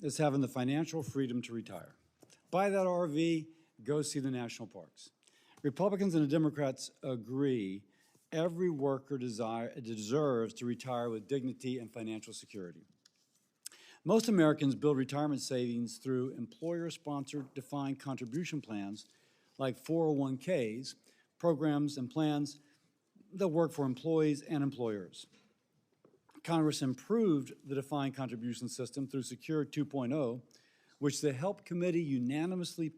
is having the financial freedom to retire. Buy that RV, go see the national parks. Republicans and the Democrats agree every worker deserves to retire with dignity and financial security. Most Americans build retirement savings through employer-sponsored defined contribution plans like 401ks, programs and plans that work for employees and employers. Congress improved the defined contribution system through Secure 2.0, which the HELP Committee unanimously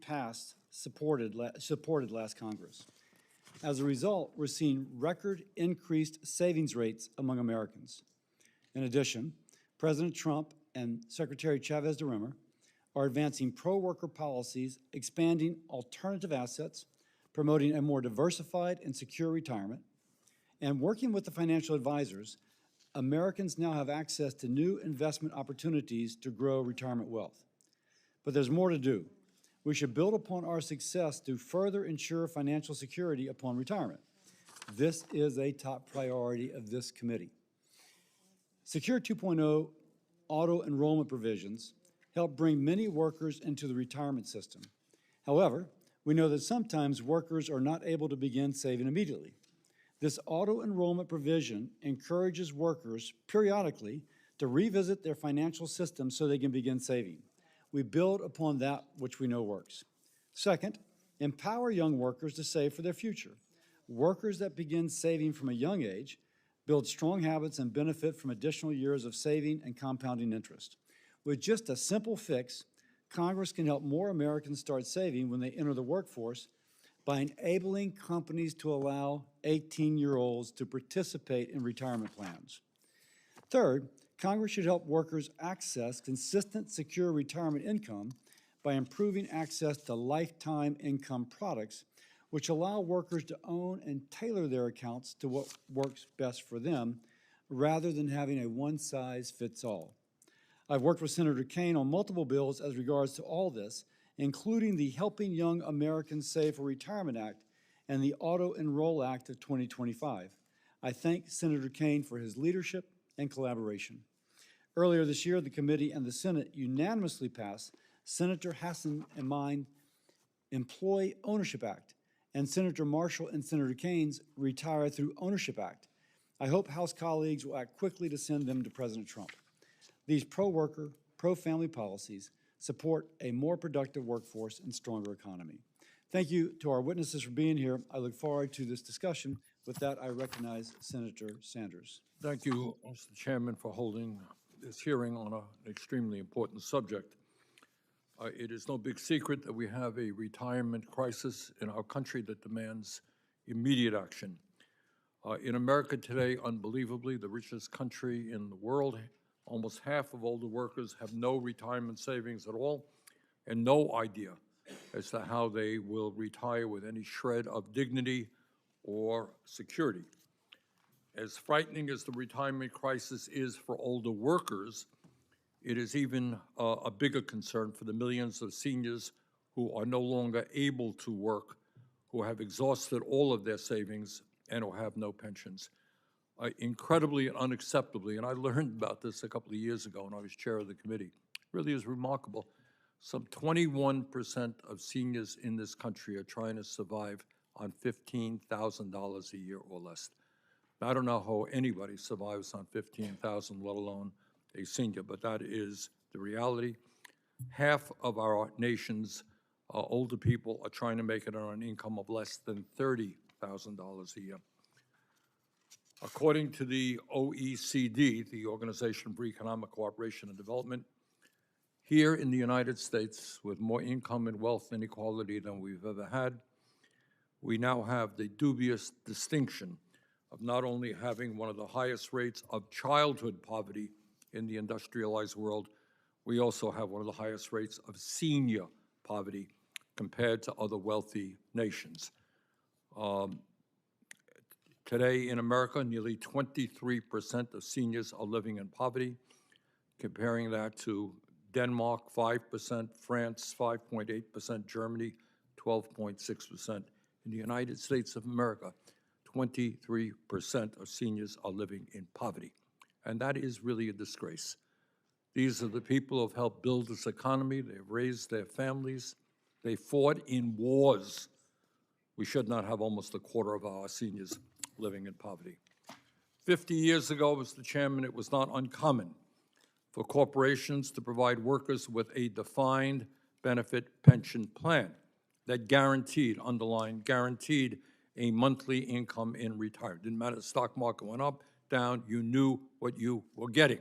supported last Congress. As a result, we're seeing record increased savings rates among Americans. In addition, President Trump and Secretary Chavez de Rimmer are advancing pro-worker policies, expanding alternative assets, promoting a more diversified and secure retirement, and working with the financial advisors. Americans now have access to new investment opportunities to grow retirement wealth. But there's more to do. We should build upon our success to further ensure financial security upon retirement. This is a top priority of this committee. Secure 2.0 auto-enrollment provisions help bring many workers into the retirement system. However, we know that sometimes workers are not able to begin saving immediately. This auto-enrollment provision encourages workers periodically to revisit their financial system so they can begin saving. We build upon that which we know works. Second, empower young workers to save for their future. Workers that begin saving from a young age build strong habits and benefit from additional years of saving and compounding interest. With just a simple fix, Congress can help more Americans start saving when they enter the workforce by enabling companies to allow 18-year-olds to participate in retirement plans. Third, Congress should help workers access consistent, secure retirement income by improving access to lifetime income products, which allow workers to own and tailor their accounts to what works best for them, rather than having a one-size-fits-all. I've worked with Senator Kaine on multiple bills as regards to all this, including the Helping Young Americans Save for Retirement Act and the Auto Enroll Act of 2025. I thank Senator Kaine for his leadership and collaboration. Earlier this year, the committee and the Senate unanimously passed Senator Hassan and mine Employee Ownership Act and Senator Marshall and Senator Kaine's Retire Through Ownership Act. I hope House colleagues will act quickly to send them to President Trump. These pro-worker, pro-family policies support a more productive workforce and stronger economy. Thank you to our witnesses for being here. I look forward to this discussion. With that, I recognize Senator Sanders. Thank you, Mr. Chairman, for holding this hearing on an extremely important subject. It is no big secret that we have a retirement crisis in our country that demands immediate action. In America today, unbelievably, the richest country in the world, almost half of older workers have no retirement savings at all and no idea as to how they will retire with any shred of dignity or security. As frightening as the retirement crisis is for older workers, it is even a bigger concern for the millions of seniors who are no longer able to work, who have exhausted all of their savings and who have no pensions. Incredibly and unacceptably, and I learned about this a couple of years ago when I was chair of the committee, it really is remarkable. Some 21% of seniors in this country are trying to survive on $15,000 a year or less. I don't know how anybody survives on $15,000, let alone a senior, but that is the reality. Half of our nation's older people are trying to make it on an income of less than $30,000 a year. According to the OECD, the Organization for Economic Cooperation and Development, here in the United States, with more income and wealth inequality than we've ever had, we now have the dubious distinction of not only having one of the highest rates of childhood poverty in the industrialized world, we also have one of the highest rates of senior poverty compared to other wealthy nations. Today in America, nearly 23% of seniors are living in poverty, comparing that to Denmark, 5%, France, 5.8%, Germany, 12.6%. In the United States of America, 23% of seniors are living in poverty. And that is really a disgrace. These are the people who have helped build this economy. They've raised their families. They fought in wars. We should not have almost a quarter of our seniors living in poverty. 50 years ago, Mr. Chairman, it was not uncommon for corporations to provide workers with a defined benefit pension plan that guaranteed, underlined, guaranteed a monthly income in retirement. Didn't matter if the stock market went up, down, you knew what you were getting.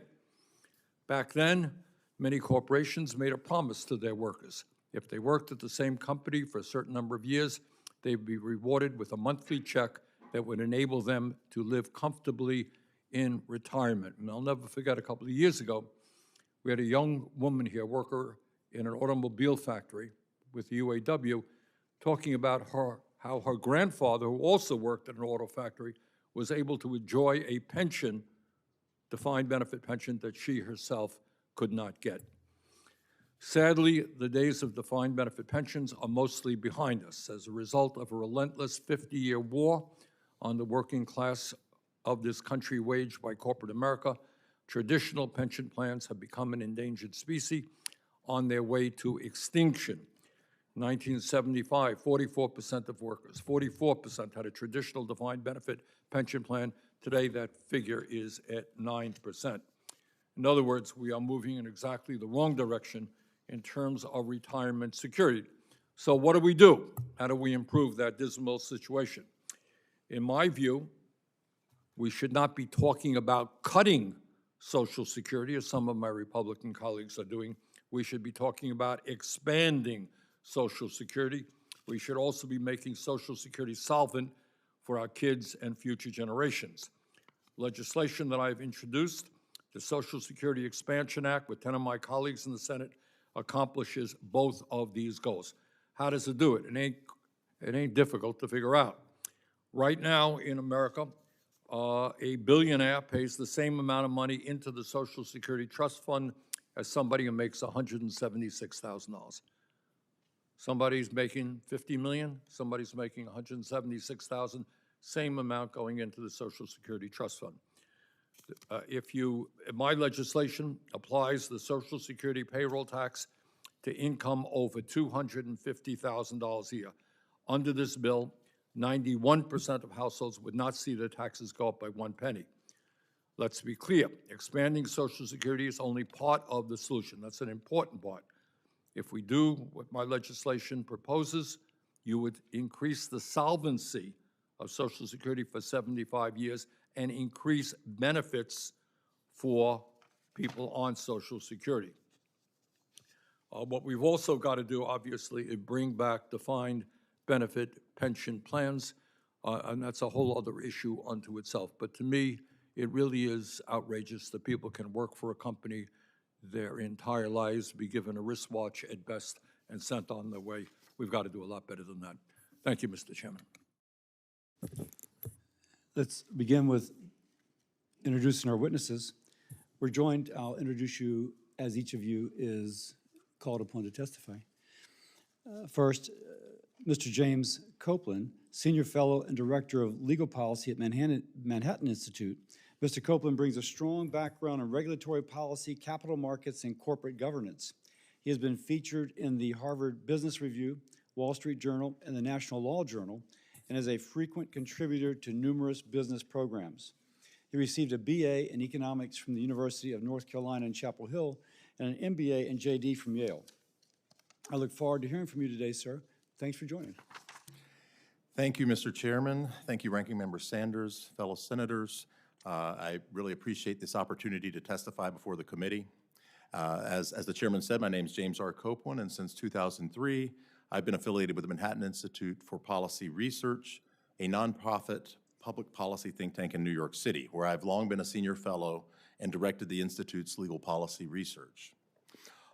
Back then, many corporations made a promise to their workers. If they worked at the same company for a certain number of years, they would be rewarded with a monthly check that would enable them to live comfortably in retirement. And I'll never forget, a couple of years ago, we had a young woman here, worker in an automobile factory with the UAW, talking about how her grandfather, who also worked at an auto factory, was able to enjoy a pension, defined benefit pension, that she herself could not get. Sadly, the days of defined benefit pensions are mostly behind us as a result of a relentless 50-year war on the working class of this country waged by corporate America. Traditional pension plans have become an endangered species on their way to extinction. In 1975, 44% of workers, 44% had a traditional defined benefit pension plan. Today, that figure is at 9%. In other words, we are moving in exactly the wrong direction in terms of retirement security. So what do? How do we improve that dismal situation? In my view, we should not be talking about cutting Social Security, as some of my Republican colleagues are doing. We should be talking about expanding Social Security. We should also be making Social Security solvent for our kids and future generations. Legislation that I've introduced, the Social Security Expansion Act, with 10 of my colleagues in the Senate, accomplishes both of these goals. How does it do it? It ain't difficult to figure out. Right now in America, a billionaire pays the same amount of money into the Social Security Trust Fund as somebody who makes $176,000. Somebody's making $50 million, somebody's making $176,000, same amount going into the Social Security Trust Fund. My legislation applies the Social Security payroll tax to income over $250,000 a year. Under this bill, 91% of households would not see their taxes go up by 1 penny. Let's be clear, expanding Social Security is only part of the solution. That's an important part. If we do what my legislation proposes, you would increase the solvency of Social Security for 75 years and increase benefits for people on Social Security. What we've also got to do, obviously, is bring back defined benefit pension plans, and that's a whole other issue unto itself. But to me, it really is outrageous that people can work for a company their entire lives, be given a wristwatch at best, and sent on their way. We've got to do a lot better than that. Thank you, Mr. Chairman. Let's begin with introducing our witnesses. We're joined, I'll introduce you as each of you is called upon to testify. First, Mr. James Copland, Senior Fellow and Director of Legal Policy at Manhattan Institute. Mr. Copland brings a strong background in regulatory policy, capital markets, and corporate governance. He has been featured in the Harvard Business Review, Wall Street Journal, and the National Law Journal, and is a frequent contributor to numerous business programs. He received a BA in economics from the University of North Carolina in Chapel Hill and an MBA in JD from Yale. I look forward to hearing from you today, sir. Thanks for joining. Thank you, Mr. Chairman. Thank you, Ranking Member Sanders, fellow senators. I really appreciate this opportunity to testify before the committee. As the chairman said, my name is James R. Copland, and since 2003, I've been affiliated with the Manhattan Institute for Policy Research, a nonprofit public policy think tank in New York City, where I've long been a senior fellow and directed the Institute's legal policy research.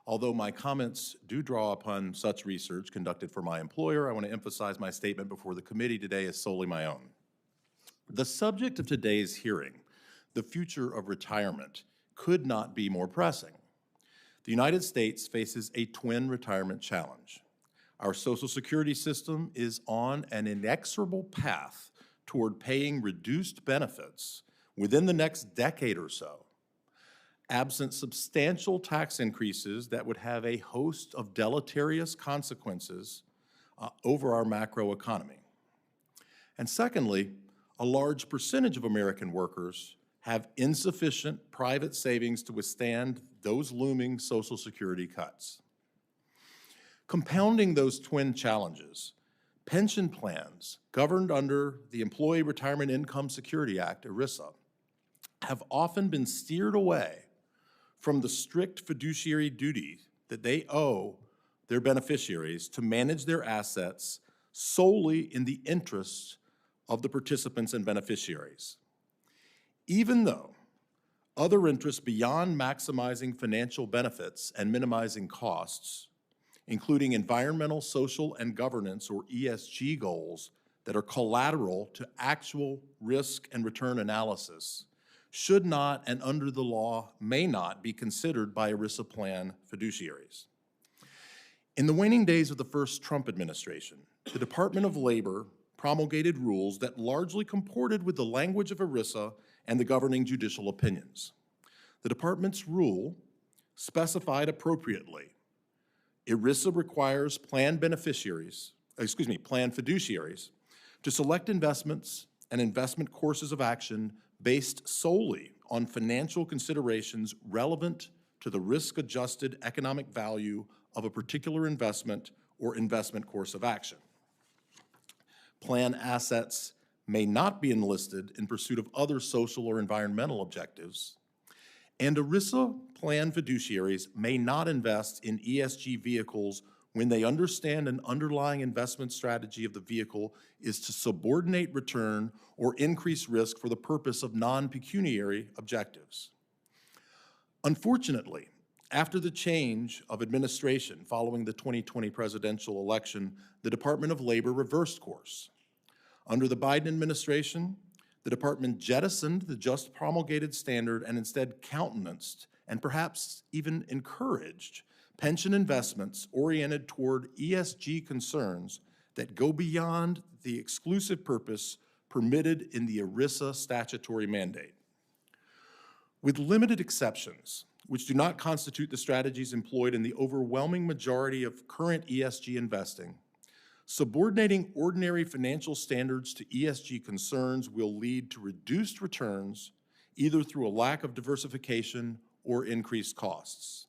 Although my comments do draw upon such research conducted for my employer, I want to emphasize my statement before the committee today is solely my own. The subject of today's hearing, the future of retirement, could not be more pressing. The United States faces a twin retirement challenge. Our Social Security system is on an inexorable path toward paying reduced benefits within the next decade or so. absent substantial tax increases that would have a host of deleterious consequences over our macroeconomy. And secondly, a large percentage of American workers have insufficient private savings to withstand those looming Social Security cuts. Compounding those twin challenges, pension plans governed under the Employee Retirement Income Security Act, ERISA, have often been steered away from the strict fiduciary duty that they owe their beneficiaries to manage their assets solely in the interests of the participants and beneficiaries. Even though other interests beyond maximizing financial benefits and minimizing costs, including environmental, social, and governance, or ESG goals that are collateral to actual risk and return analysis, should not and under the law may not be considered by ERISA plan fiduciaries. In the waning days of the first Trump administration, the Department of Labor promulgated rules that largely comported with the language of ERISA and the governing judicial opinions. The department's rule specified appropriately, ERISA requires plan fiduciaries to select investments and investment courses of action based solely on financial considerations relevant to the risk-adjusted economic value of a particular investment or investment course of action. Plan assets may not be enlisted in pursuit of other social or environmental objectives, and ERISA plan fiduciaries may not invest in ESG vehicles when they understand an underlying investment strategy of the vehicle is to subordinate return or increase risk for the purpose of non-pecuniary objectives. Unfortunately, after the change of administration following the 2020 presidential election, the Department of Labor reversed course. Under the Biden administration, the department jettisoned the just promulgated standard and instead countenanced and perhaps even encouraged pension investments oriented toward ESG concerns that go beyond the exclusive purpose permitted in the ERISA statutory mandate. With limited exceptions, which do not constitute the strategies employed in the overwhelming majority of current ESG investing, subordinating ordinary financial standards to ESG concerns will lead to reduced returns, either through a lack of diversification or increased costs.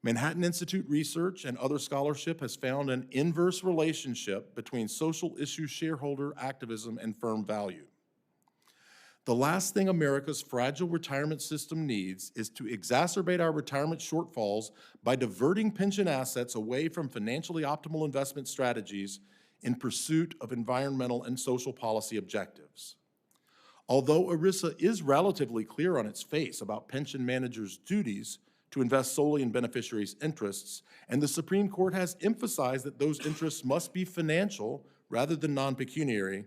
Manhattan Institute research and other scholarship has found an inverse relationship between social issue shareholder activism and firm value. The last thing America's fragile retirement system needs is to exacerbate our retirement shortfalls by diverting pension assets away from financially optimal investment strategies in pursuit of environmental and social policy objectives. Although ERISA is relatively clear on its face about pension managers' duties to invest solely in beneficiaries' interests, and the Supreme Court has emphasized that those interests must be financial rather than non-pecuniary,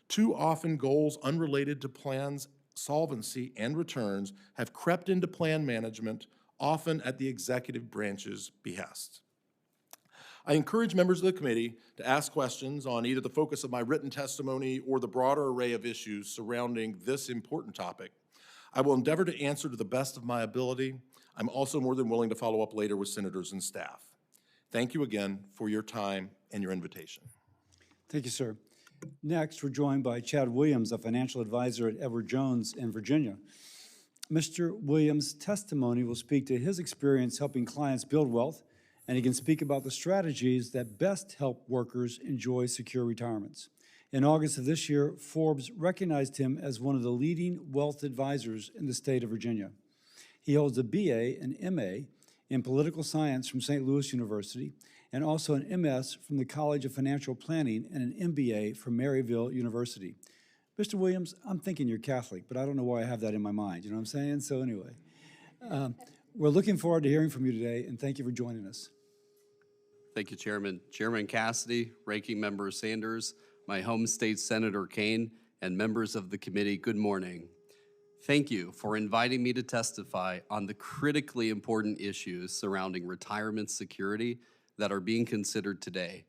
too often goals unrelated to plans' solvency and returns have crept into plan management, often at the executive branch's behest. I encourage members of the committee to ask questions on either the focus of my written testimony or the broader array of issues surrounding this important topic. I will endeavor to answer to the best of my ability. I'm also more than willing to follow up later with senators and staff. Thank you again for your time and your invitation. Thank you, sir. Next, we're joined by Chad Williams, a financial advisor at Edward Jones in Virginia. Mr. Williams' testimony will speak to his experience helping clients build wealth, and he can speak about the strategies that best help workers enjoy secure retirements. In August of this year, Forbes recognized him as one of the leading wealth advisors in the state of Virginia. He holds a BA and MA in political science from St. Louis University, and also an MS from the College of Financial Planning and an MBA from Maryville University. Mr. Williams, I'm thinking you're Catholic, but I don't know why I have that in my mind, you know what I'm saying? So anyway, we're looking forward to hearing from you today, and thank you for joining us. Thank you, Chairman. Chairman Cassidy, Ranking Member Sanders, my home state Senator Kane, and members of the committee, good morning. Thank you for inviting me to testify on the critically important issues surrounding retirement security that are being considered today.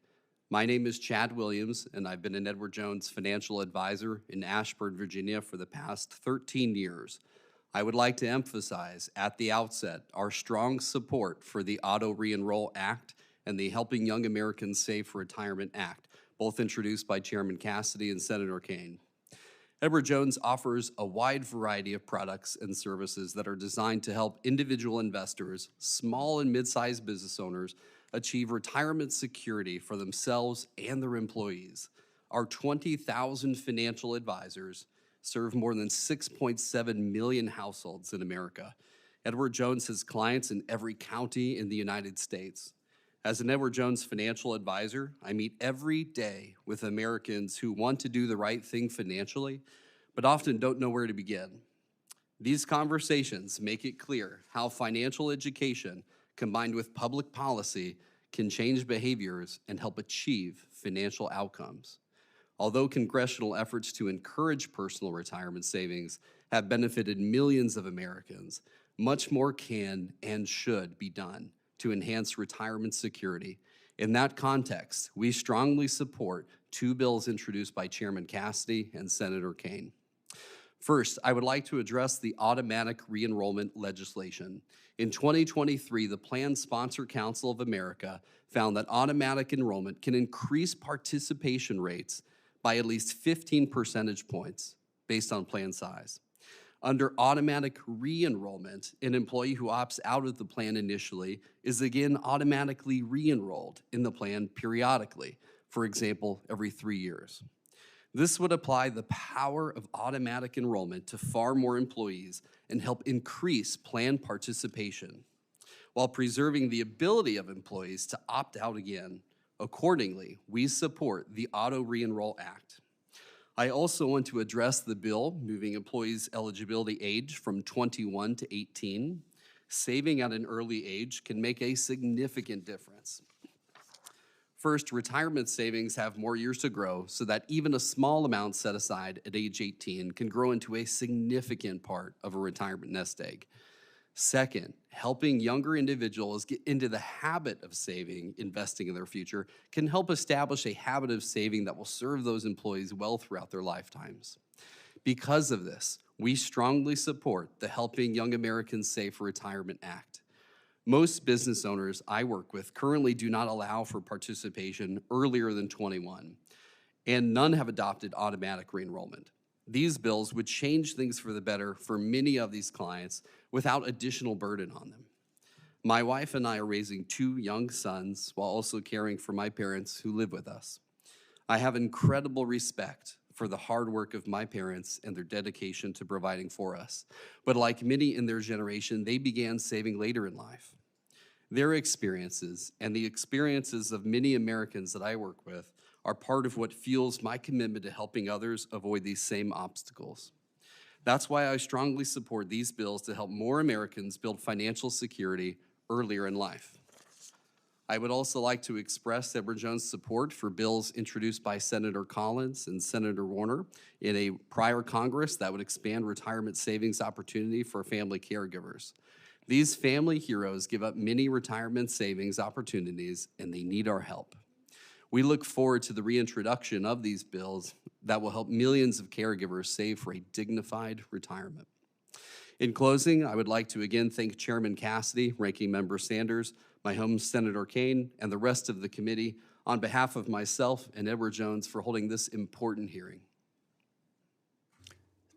My name is Chad Williams, and I've been an Edward Jones financial advisor in Ashburn, Virginia for the past 13 years. I would like to emphasize at the outset our strong support for the Auto Re-enroll Act and the Helping Young Americans Save for Retirement Act, both introduced by Chairman Cassidy and Senator Kane. Edward Jones offers a wide variety of products and services that are designed to help individual investors, small and mid-sized business owners, achieve retirement security for themselves and their employees. Our 20,000 financial advisors serve more than 6.7 million households in America. Edward Jones has clients in every county in the United States. As an Edward Jones financial advisor, I meet every day with Americans who want to do the right thing financially, but often don't know where to begin. These conversations make it clear how financial education, combined with public policy, can change behaviors and help achieve financial outcomes. Although congressional efforts to encourage personal retirement savings have benefited millions of Americans, much more can and should be done to enhance retirement security. In that context, we strongly support two bills introduced by Chairman Cassidy and Senator Kane. First, I would like to address the automatic re-enrollment legislation. In 2023, the Plan Sponsor Council of America found that automatic enrollment can increase participation rates by at least 15 percentage points based on plan size. Under automatic re-enrollment, an employee who opts out of the plan initially is again automatically re-enrolled in the plan periodically, for example, every 3 years. This would apply the power of automatic enrollment to far more employees and help increase plan participation, while preserving the ability of employees to opt out again. Accordingly, we support the Auto Re-enroll Act. I also want to address the bill moving employees' eligibility age from 21 to 18. Saving at an early age can make a significant difference. First, retirement savings have more years to grow so that even a small amount set aside at age 18 can grow into a significant part of a retirement nest egg. Second, helping younger individuals get into the habit of saving, investing in their future, can help establish a habit of saving that will serve those employees well throughout their lifetimes. Because of this, we strongly support the Helping Young Americans Save for Retirement Act. Most business owners I work with currently do not allow for participation earlier than 21, and none have adopted automatic re-enrollment. These bills would change things for the better for many of these clients without additional burden on them. My wife and I are raising 2 young sons while also caring for my parents who live with us. I have incredible respect for the hard work of my parents and their dedication to providing for us. But like many in their generation, they began saving later in life. Their experiences and the experiences of many Americans that I work with are part of what fuels my commitment to helping others avoid these same obstacles. That's why I strongly support these bills to help more Americans build financial security earlier in life. I would also like to express Edward Jones' support for bills introduced by Senator Collins and Senator Warner in a prior Congress that would expand retirement savings opportunity for family caregivers. These family heroes give up many retirement savings opportunities, and they need our help. We look forward to the reintroduction of these bills that will help millions of caregivers save for a dignified retirement. In closing, I would like to again thank Chairman Cassidy, Ranking Member Sanders, my home Senator Kane, and the rest of the committee on behalf of myself and Edward Jones for holding this important hearing.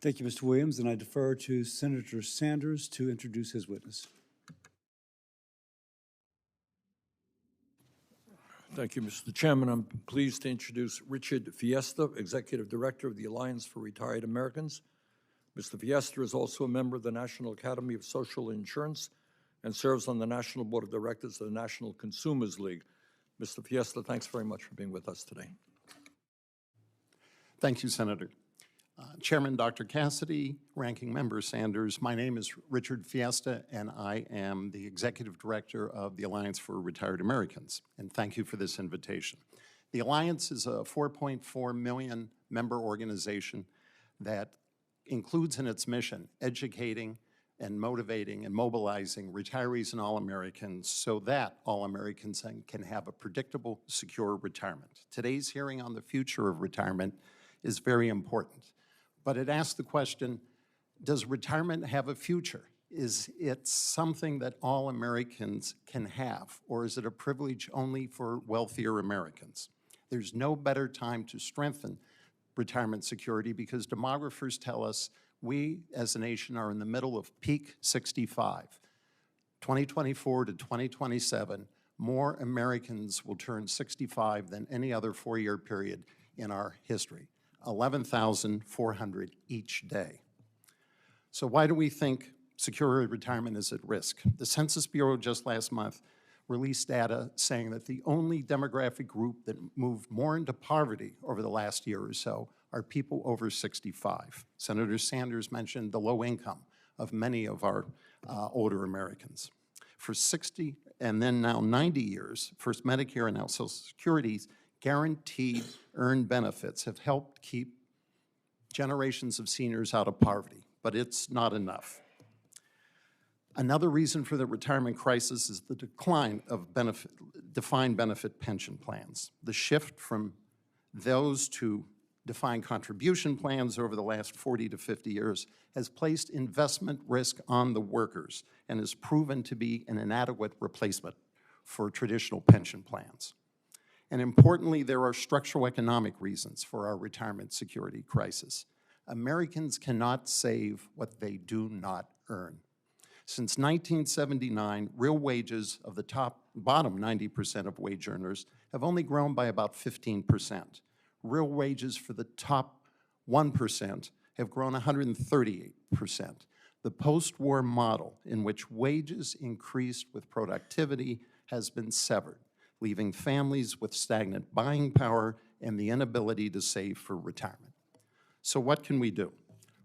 Thank you, Mr. Williams, and I defer to Senator Sanders to introduce his witness. Thank you, Mr. Chairman. I'm pleased to introduce Richard Fiesta, Executive Director of the Alliance for Retired Americans. Mr. Fiesta is also a member of the National Academy of Social Insurance and serves on the National Board of Directors of the National Consumers League. Mr. Fiesta, thanks very much for being with us today. Thank you, Senator. Chairman Dr. Cassidy, Ranking Member Sanders, my name is Richard Fiesta, and I am the Executive Director of the Alliance for Retired Americans, and thank you for this invitation. The Alliance is a 4.4 million member organization that includes in its mission educating and motivating and mobilizing retirees and all Americans so that all Americans can have a predictable, secure retirement. Today's hearing on the future of retirement is very important. But it asks the question, Does retirement have a future? Is it something that all Americans can have, or is it a privilege only for wealthier Americans? There's no better time to strengthen retirement security because demographers tell us we as a nation are in the middle of peak 65. 2024 to 2027, more Americans will turn 65 than any other four-year period in our history, 11,400 each day. So why do we think secure retirement is at risk? The Census Bureau just last month released data saying that the only demographic group that moved more into poverty over the last year or so are people over 65. Senator Sanders mentioned the low income of many of our older Americans. For 60 and then now 90 years, first Medicare and now Social Security's guaranteed earned benefits have helped keep generations of seniors out of poverty, but it's not enough. Another reason for the retirement crisis is the decline of defined benefit pension plans. The shift from those to defined contribution plans over the last 40 to 50 years has placed investment risk on the workers and has proven to be an inadequate replacement for traditional pension plans. And importantly, there are structural economic reasons for our retirement security crisis. Americans cannot save what they do not earn. Since 1979, real wages of the bottom 90% of wage earners have only grown by about 15%. Real wages for the top 1% have grown 138%. The post-war model in which wages increased with productivity has been severed, leaving families with stagnant buying power and the inability to save for retirement. So what can we do?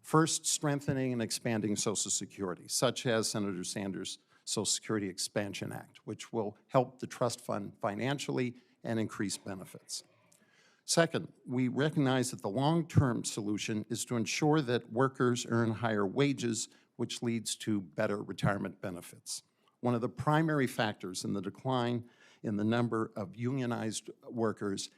First, strengthening and expanding Social Security, such as Senator Sanders' Social Security Expansion Act, which will help the trust fund financially and increase benefits. Second, we recognize that the long-term solution is to ensure that workers earn higher wages, which leads to better retirement benefits. One of the primary factors in the decline in the number of unionized workers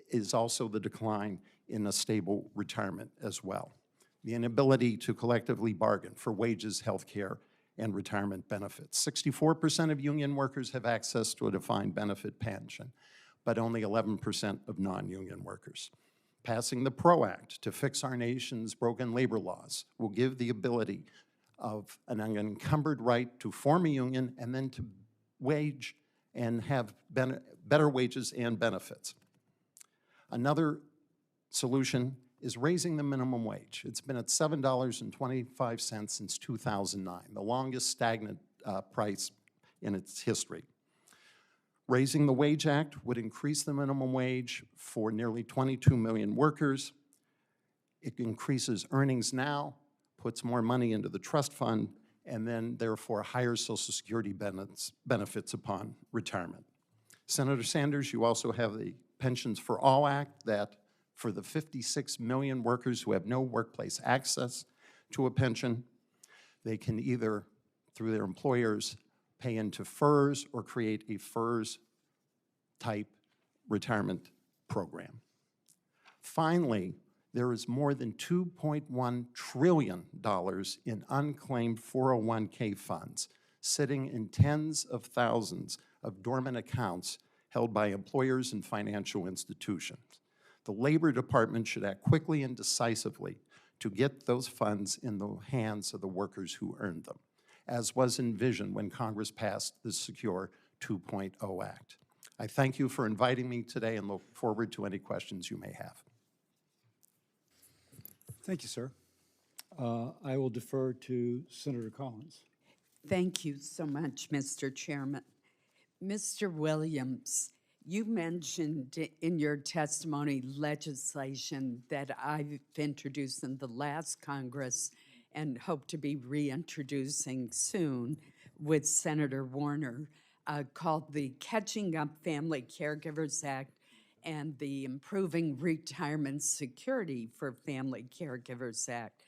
is also the decline in a stable retirement as well. The inability to collectively bargain for wages, health care, and retirement benefits. 64% of union workers have access to a defined benefit pension, but only 11% of non-union workers. Passing the PRO Act to fix our nation's broken labor laws will give the ability of an unencumbered right to form a union and then to wage and have better wages and benefits. Another solution is raising the minimum wage. It's been at $7.25 since 2009, the longest stagnant price in its history. Raising the Wage Act would increase the minimum wage for nearly 22 million workers. It increases earnings now, puts more money into the trust fund, and then therefore higher Social Security benefits upon retirement. Senator Sanders, you also have the Pensions for All Act that for the 56 million workers who have no workplace access to a pension, they can either, through their employers, pay into FERS or create a FERS-type retirement program. Finally, there is more than $2.1 trillion in unclaimed 401k funds sitting in tens of thousands of dormant accounts held by employers and financial institutions. The Labor Department should act quickly and decisively to get those funds in the hands of the workers who earned them, as was envisioned when Congress passed the Secure 2.0 Act. I thank you for inviting me today and look forward to any questions you may have. Thank you, sir. I will defer to Senator Collins. Thank you so much, Mr. Chairman. Mr. Williams, you mentioned in your testimony legislation that I've introduced in the last Congress and hope to be reintroducing soon with Senator Warner, called the Catching Up Family Caregivers Act and the Improving Retirement Security for Family Caregivers Act.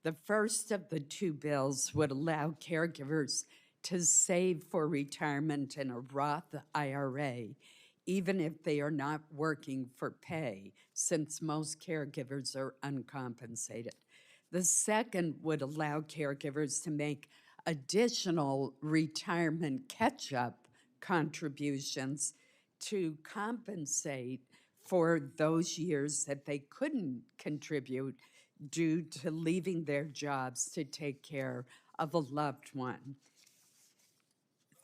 The first of the two bills would allow caregivers to save for retirement in a Roth IRA, even if they are not working for pay, since most caregivers are uncompensated. The second would allow caregivers to make additional retirement catch-up contributions to compensate for those years that they couldn't contribute due to leaving their jobs to take care of a loved one.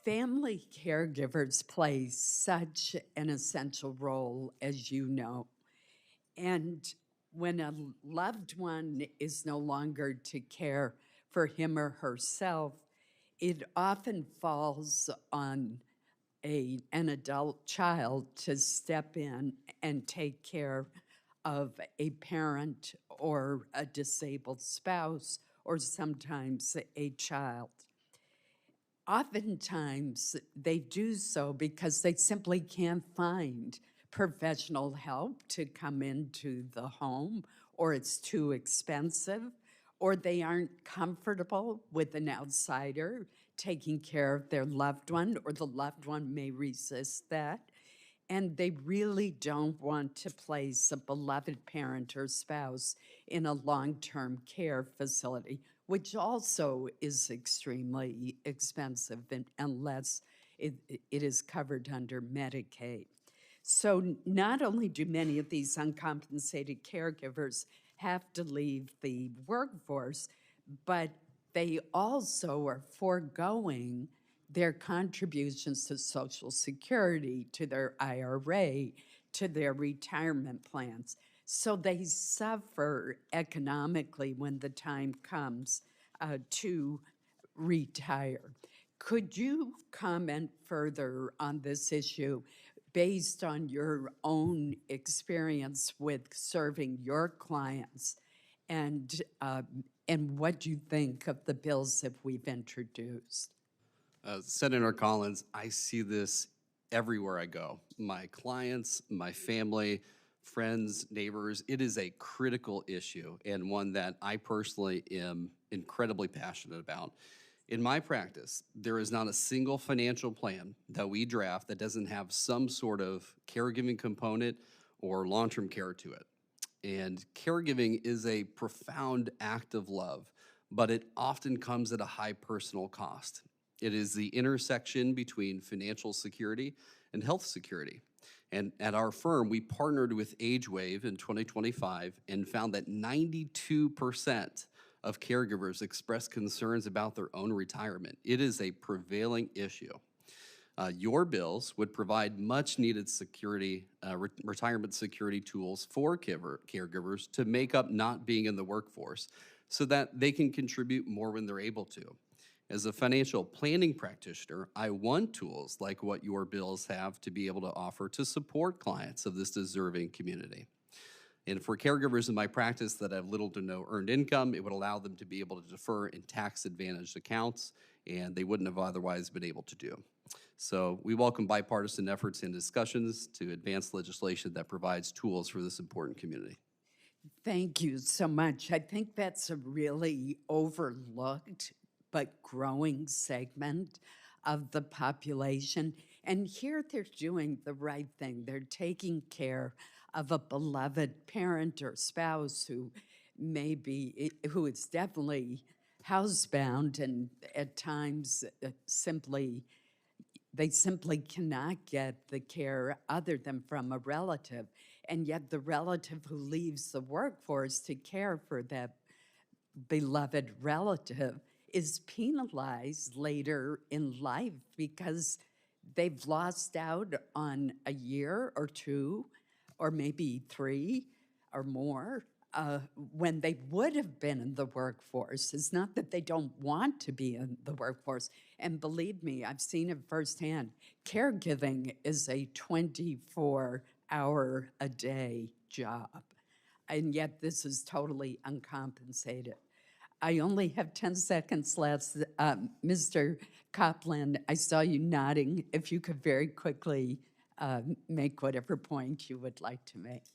Family caregivers play such an essential role, as you know. And when a loved one is no longer to care for him or herself, it often falls on an adult child to step in and take care of a parent or a disabled spouse or sometimes a child. Oftentimes, they do so because they simply can't find professional help to come into the home, or it's too expensive, or they aren't comfortable with an outsider taking care of their loved one, or the loved one may resist that. And they really don't want to place a beloved parent or spouse in a long-term care facility, which also is extremely expensive unless it is covered under Medicaid. So not only do many of these uncompensated caregivers have to leave the workforce, but they also are foregoing their contributions to Social Security, to their IRA, to their retirement plans. So they suffer economically when the time comes to retire. Could you comment further on this issue based on your own experience with serving your clients and what you think of the bills that we've introduced? Senator Collins, I see this everywhere I go. My clients, my family, friends, neighbors, it is a critical issue and one that I personally am incredibly passionate about. In my practice, there is not a single financial plan that we draft that doesn't have some sort of caregiving component or long-term care to it. And caregiving is a profound act of love, but it often comes at a high personal cost. It is the intersection between financial security and health security. And at our firm, we partnered with AgeWave in 2025 and found that 92% of caregivers express concerns about their own retirement. It is a prevailing issue. Your bills would provide much needed security, retirement security tools for caregivers to make up not being in the workforce so that they can contribute more when they're able to. As a financial planning practitioner, I want tools like what your bills have to be able to offer to support clients of this deserving community. And for caregivers in my practice that have little to no earned income, it would allow them to be able to defer in tax-advantaged accounts, and they wouldn't have otherwise been able to do. So we welcome bipartisan efforts and discussions to advance legislation that provides tools for this important community. Thank you so much. I think that's a really overlooked but growing segment of the population. And here they're doing the right thing. They're taking care of a beloved parent or spouse who who is definitely housebound and at times they simply cannot get the care other than from a relative. And yet the relative who leaves the workforce to care for that beloved relative is penalized later in life because they've lost out on a year or two, or maybe 3 or more, when they would have been in the workforce. It's not that they don't want to be in the workforce. And believe me, I've seen it firsthand. Caregiving is a 24-hour-a-day job. And yet this is totally uncompensated. I only have 10 seconds left. Mr. Copland, I saw you nodding. If you could very quickly make whatever point you would like to make.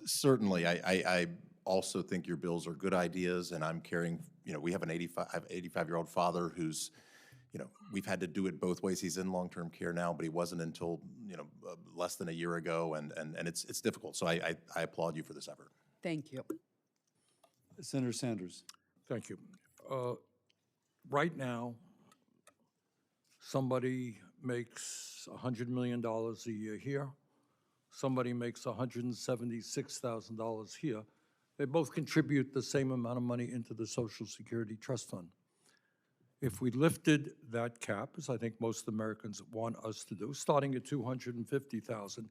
Certainly. I also think your bills are good ideas, and I'm caring, we have an 85-year-old father who's, we've had to do it both ways. He's in long-term care now, but he wasn't until, less than a year ago, and it's difficult. So I applaud you for this effort. Thank you. Senator Sanders. Thank you. Right now, somebody makes $100 million a year here. Somebody makes $176,000 here. They both contribute the same amount of money into the Social Security Trust Fund. If we lifted that cap, as I think most Americans want us to do, starting at $250,000,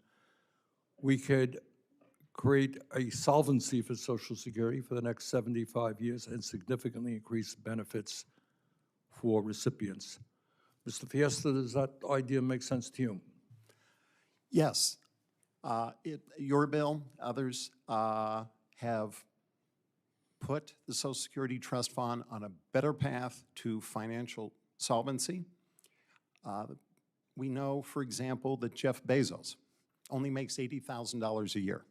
we could create a solvency for Social Security for the next 75 years and significantly increase benefits for recipients. Mr. Fiesta, does that idea make sense to you? Yes. Your bill, others have put the Social Security Trust Fund on a better path to financial solvency. We know, for example, that Jeff Bezos only makes $80,000 a year.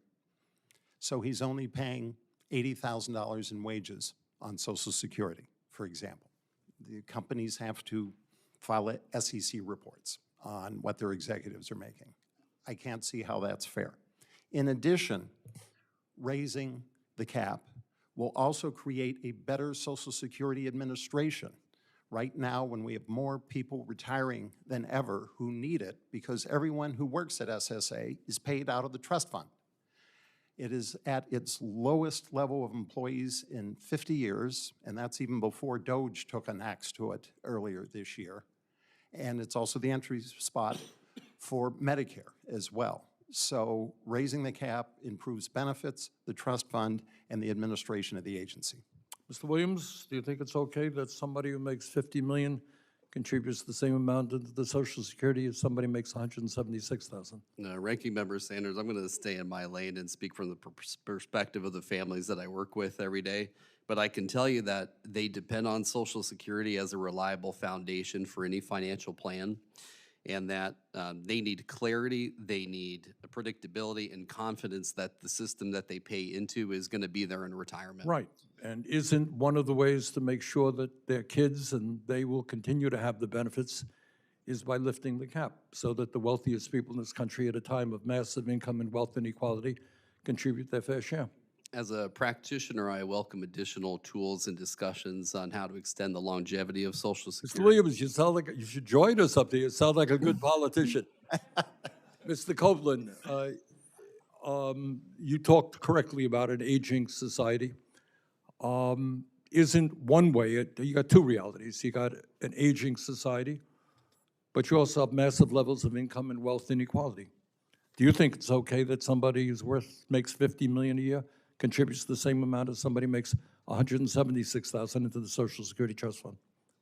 So he's only paying $80,000 in wages on Social Security, for example. The companies have to file SEC reports on what their executives are making. I can't see how that's fair. In addition, raising the cap will also create a better Social Security administration. Right now, when we have more people retiring than ever who need it, because everyone who works at SSA is paid out of the trust fund. It is at its lowest level of employees in 50 years, and that's even before DOGE took an axe to it earlier this year. And it's also the entry spot for Medicare as well. So raising the cap improves benefits, the trust fund, and the administration of the agency. Mr. Williams, do you think it's okay that somebody who makes $50 million contributes the same amount to the Social Security as somebody makes $176,000? No, Ranking Member Sanders, I'm going to stay in my lane and speak from the perspective of the families that I work with every day. But I can tell you that they depend on Social Security as a reliable foundation for any financial plan, and that they need clarity, they need predictability and confidence that the system that they pay into is going to be there in retirement. Right. And isn't one of the ways to make sure that their kids and they will continue to have the benefits is by lifting the cap so that the wealthiest people in this country at a time of massive income and wealth inequality contribute their fair share? As a practitioner, I welcome additional tools and discussions on how to extend the longevity of Social Security. Mr. Williams, you sound like you should join us up there. You sound like a good politician. Mr. Copland, you talked correctly about an aging society. Isn't one way, you got two realities. You got an aging society, but you also have massive levels of income and wealth inequality. Do you think it's okay that somebody who's makes $50 million a year contributes the same amount as somebody makes $176,000 into the Social Security Trust Fund?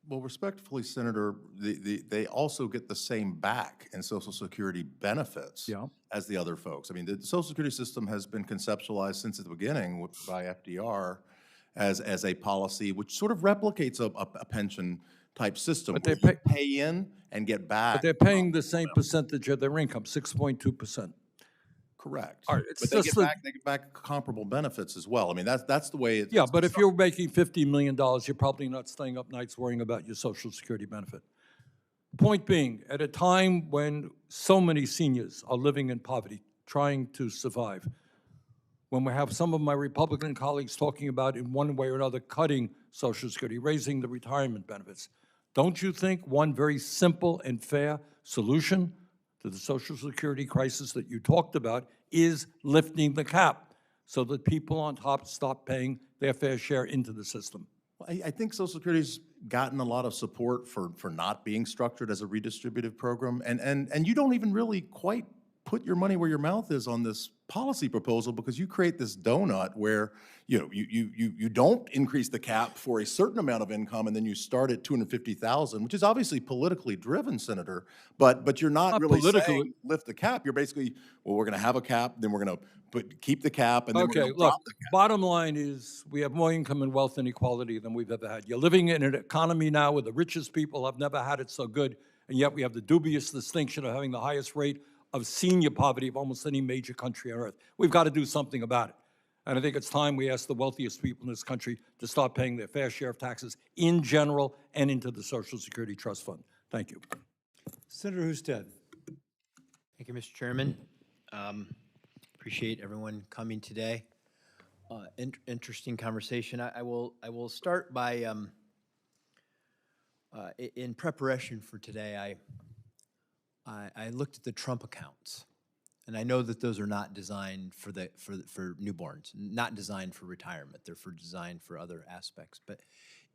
Well, respectfully, Senator, they also get the same back in Social Security benefits as the other folks. I mean, the Social Security system has been conceptualized since the beginning by FDR as a policy which sort of replicates a pension type system. But they pay in and get back. But they're paying the same percentage of their income, 6.2%. Correct. All right, it's But they get back comparable benefits as well. I mean, that's the way it's. Yeah, but if you're making $50 million, you're probably not staying up nights worrying about your Social Security benefit. Point being, at a time when so many seniors are living in poverty, trying to survive, when we have some of my Republican colleagues talking about in one way or another cutting Social Security, raising the retirement benefits, don't you think one very simple and fair solution to the Social Security crisis that you talked about is lifting the cap so that people on top stop paying their fair share into the system? I think Social Security's gotten a lot of support for not being structured as a redistributive program, and you don't even really quite put your money where your mouth is on this policy proposal, because you create this donut where you don't increase the cap for a certain amount of income, and then you start at $250,000, which is obviously politically driven, Senator. But you're not really saying lift the cap. You're basically, well, we're going to have a cap, then we're going to keep the cap, and then we're going to drop the cap. Bottom line is we have more income and wealth inequality than we've ever had. You're living in an economy now where the richest people have never had it so good, and yet we have the dubious distinction of having the highest rate of senior poverty of almost any major country on earth. We've got to do something about it. And I think it's time we ask the wealthiest people in this country to start paying their fair share of taxes in general and into the Social Security Trust Fund. Thank you. Senator Husted. Thank you, Mr. Chairman. Appreciate everyone coming today. Interesting conversation. I will start by, in preparation for today, I looked at the Trump accounts, and I know that those are not designed for newborns, not designed for retirement. They're designed for other aspects. But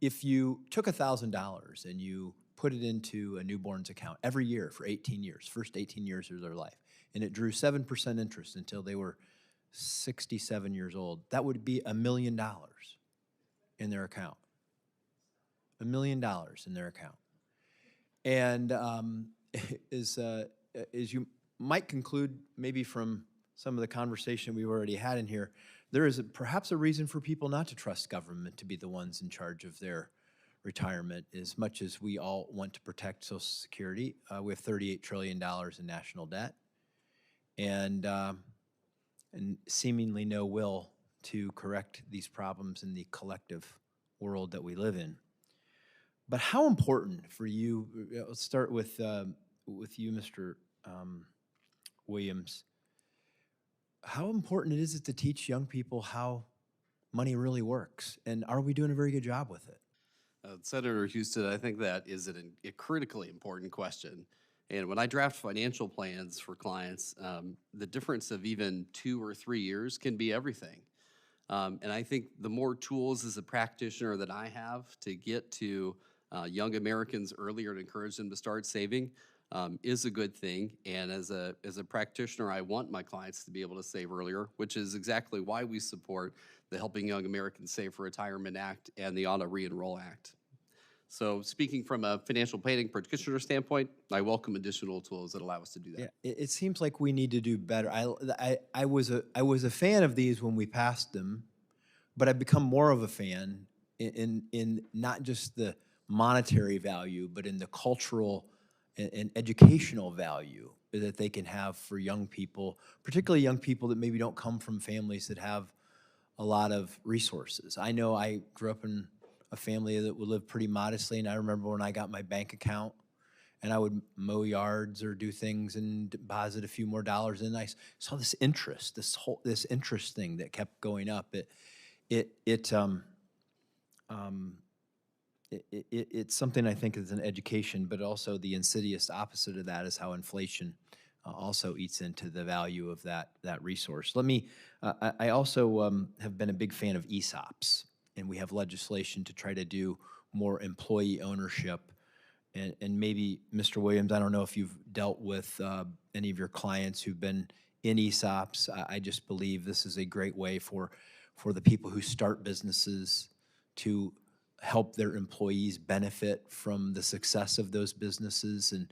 if you took $1,000 and you put it into a newborn's account every year for 18 years, first 18 years of their life, and it drew 7% interest until they were 67 years old, that would be $1 million in their account. $1 million in their account. And as you might conclude, maybe from some of the conversation we've already had in here, there is perhaps a reason for people not to trust government to be the ones in charge of their retirement. As much as we all want to protect Social Security, we have $38 trillion in national debt, and seemingly no will to correct these problems in the collective world that we live in. But how important for you, let's start with you, Mr. Williams, how important is it to teach young people how money really works? And are we doing a very good job with it? Senator Houston, I think that is a critically important question. And when I draft financial plans for clients, the difference of even 2 or 3 years can be everything. And I think the more tools as a practitioner that I have to get to young Americans earlier and encourage them to start saving is a good thing. And as a practitioner, I want my clients to be able to save earlier, which is exactly why we support the Helping Young Americans Save for Retirement Act and the Auto Re-Enroll Act. So speaking from a financial planning practitioner standpoint, I welcome additional tools that allow us to do that. Yeah, it seems like we need to do better. I was a fan of these when we passed them, but I've become more of a fan in not just the monetary value, but in the cultural and educational value that they can have for young people, particularly young people that maybe don't come from families that have a lot of resources. I know I grew up in a family that would live pretty modestly, and I remember when I got my bank account and I would mow yards or do things and deposit a few more dollars, and I saw this interest, this interest thing that kept going up. It's something I think is an education, but also the insidious opposite of that is how inflation also eats into the value of that resource. I also have been a big fan of ESOPs, and we have legislation to try to do more employee ownership. And maybe, Mr. Williams, I don't know if you've dealt with any of your clients who've been in ESOPs. I just believe this is a great way for the people who start businesses to help their employees benefit from the success of those businesses and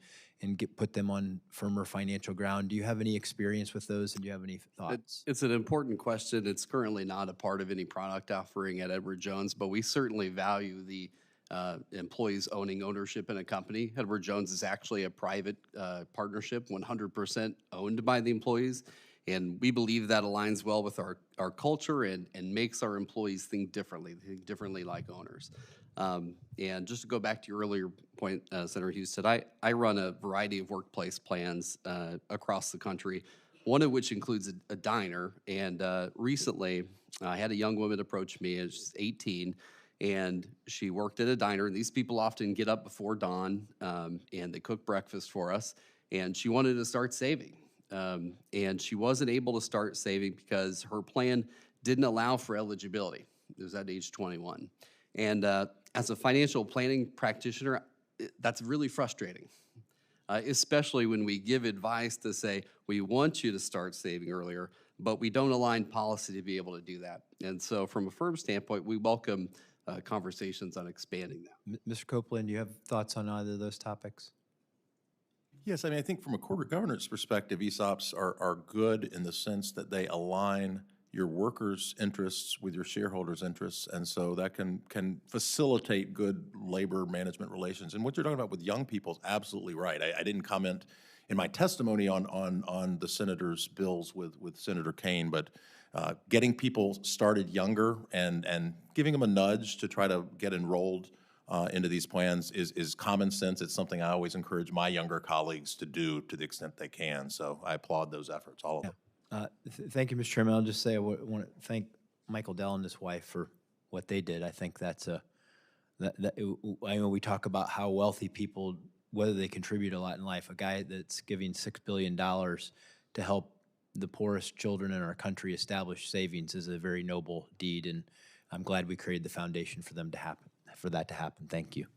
put them on firmer financial ground. Do you have any experience with those, and do you have any thoughts? It's an important question. It's currently not a part of any product offering at Edward Jones, but we certainly value the employees owning ownership in a company. Edward Jones is actually a private partnership, 100% owned by the employees. And we believe that aligns well with our culture and makes our employees think differently like owners. And just to go back to your earlier point, Senator Houston, I run a variety of workplace plans across the country, one of which includes a diner. And recently, I had a young woman approach me, she's 18, and she worked at a diner. And these people often get up before dawn, and they cook breakfast for us. And she wanted to start saving. And she wasn't able to start saving because her plan didn't allow for eligibility. It was at age 21. And as a financial planning practitioner, that's really frustrating, especially when we give advice to say, we want you to start saving earlier, but we don't align policy to be able to do that. And so from a firm standpoint, we welcome conversations on expanding that. Mr. Copland, do you have thoughts on either of those topics? Yes, I mean, I think from a corporate governance perspective, ESOPs are good in the sense that they align your workers' interests with your shareholders' interests, and so that can facilitate good labor management relations. And what you're talking about with young people is absolutely right. I didn't comment in my testimony on the senator's bills with Senator Kaine, but getting people started younger and giving them a nudge to try to get enrolled into these plans is common sense. It's something I always encourage my younger colleagues to do to the extent they can. So I applaud those efforts, all of them. Thank you, Mr. Chairman. I'll just say I want to thank Michael Dell and his wife for what they did. I think that's I know we talk about how wealthy people, whether they contribute a lot in life. A guy that's giving $6 billion to help the poorest children in our country establish savings is a very noble deed, and I'm glad we created the foundation for that to happen. Thank you.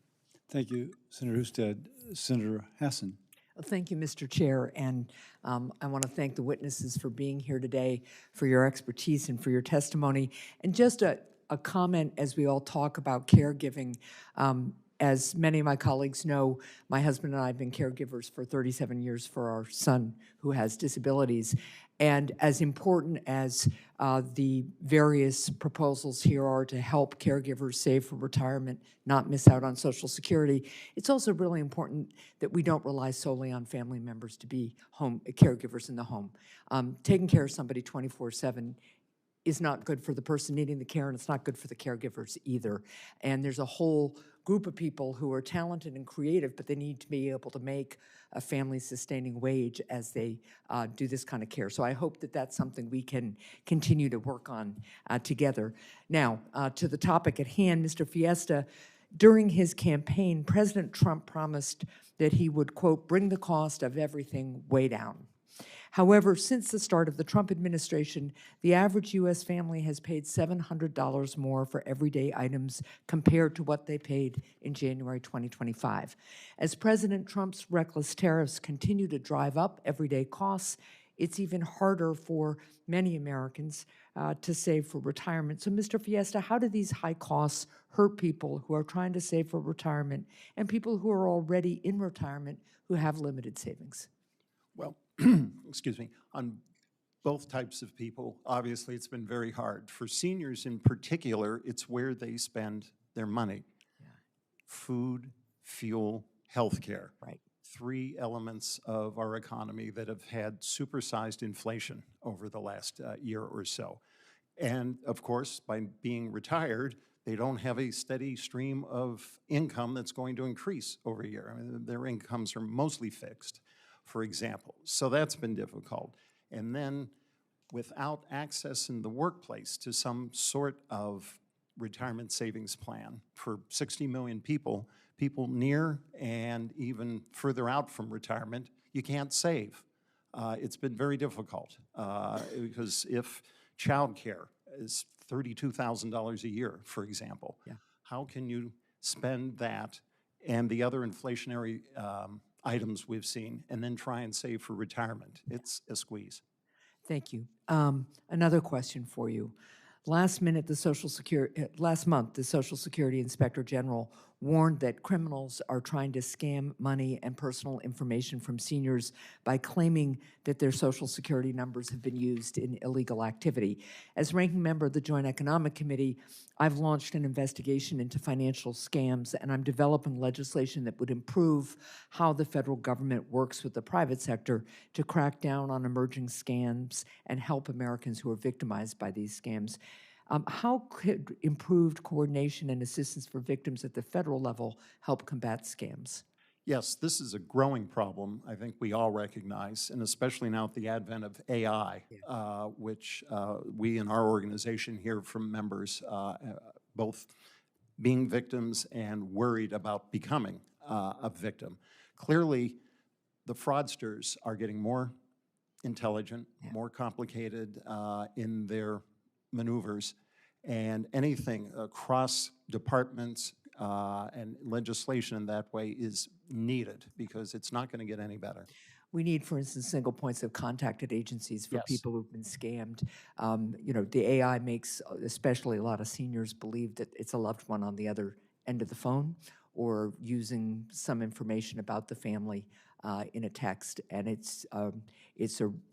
Thank you, Senator Husted. Senator Hassan. Thank you, Mr. Chair, and I want to thank the witnesses for being here today, for your expertise and for your testimony. And just a comment as we all talk about caregiving. As many of my colleagues know, my husband and I have been caregivers for 37 years for our son who has disabilities. And as important as the various proposals here are to help caregivers save for retirement, not miss out on Social Security, it's also really important that we don't rely solely on family members to be home caregivers in the home. Taking care of somebody 24/7 is not good for the person needing the care, and it's not good for the caregivers either. And there's a whole group of people who are talented and creative, but they need to be able to make a family-sustaining wage as they do this kind of care. So I hope that that's something we can continue to work on together. Now, to the topic at hand, Mr. Fiesta, during his campaign, President Trump promised that he would, quote, bring the cost of everything way down. However, since the start of the Trump administration, the average U.S. family has paid $700 more for everyday items compared to what they paid in January 2025. As President Trump's reckless tariffs continue to drive up everyday costs, it's even harder for many Americans to save for retirement. So, Mr. Fiesta, how do these high costs hurt people who are trying to save for retirement and people who are already in retirement who have limited savings? Well, excuse me, on both types of people, obviously it's been very hard. For seniors in particular, it's where they spend their money. Yeah. Food, fuel, healthcare. Right. 3 elements of our economy that have had supersized inflation over the last year or so. And of course, by being retired, they don't have a steady stream of income that's going to increase over a year. I mean, their incomes are mostly fixed, for example. So that's been difficult. And then without access in the workplace to some sort of retirement savings plan for 60 million people near and even further out from retirement, you can't save. It's been very difficult because if childcare is $32,000 a year, for example, how can you spend that and the other inflationary items we've seen and then try and save for retirement? It's a squeeze. Thank you. Another question for you. Last month, the Social Security Inspector General warned that criminals are trying to scam money and personal information from seniors by claiming that their Social Security numbers have been used in illegal activity. As ranking member of the Joint Economic Committee, I've launched an investigation into financial scams, and I'm developing legislation that would improve how the federal government works with the private sector to crack down on emerging scams and help Americans who are victimized by these scams. How could improved coordination and assistance for victims at the federal level help combat scams? Yes, this is a growing problem, I think we all recognize, and especially now at the advent of AI, which we in our organization hear from members, both being victims and worried about becoming a victim. Clearly, the fraudsters are getting more intelligent, more complicated in their maneuvers, and anything across departments and legislation in that way is needed because it's not going to get any better. We need, for instance, single points of contact at agencies for Yes. people who've been scammed. You know, the AI makes especially a lot of seniors believe that it's a loved one on the other end of the phone or using some information about the family in a text, and it's a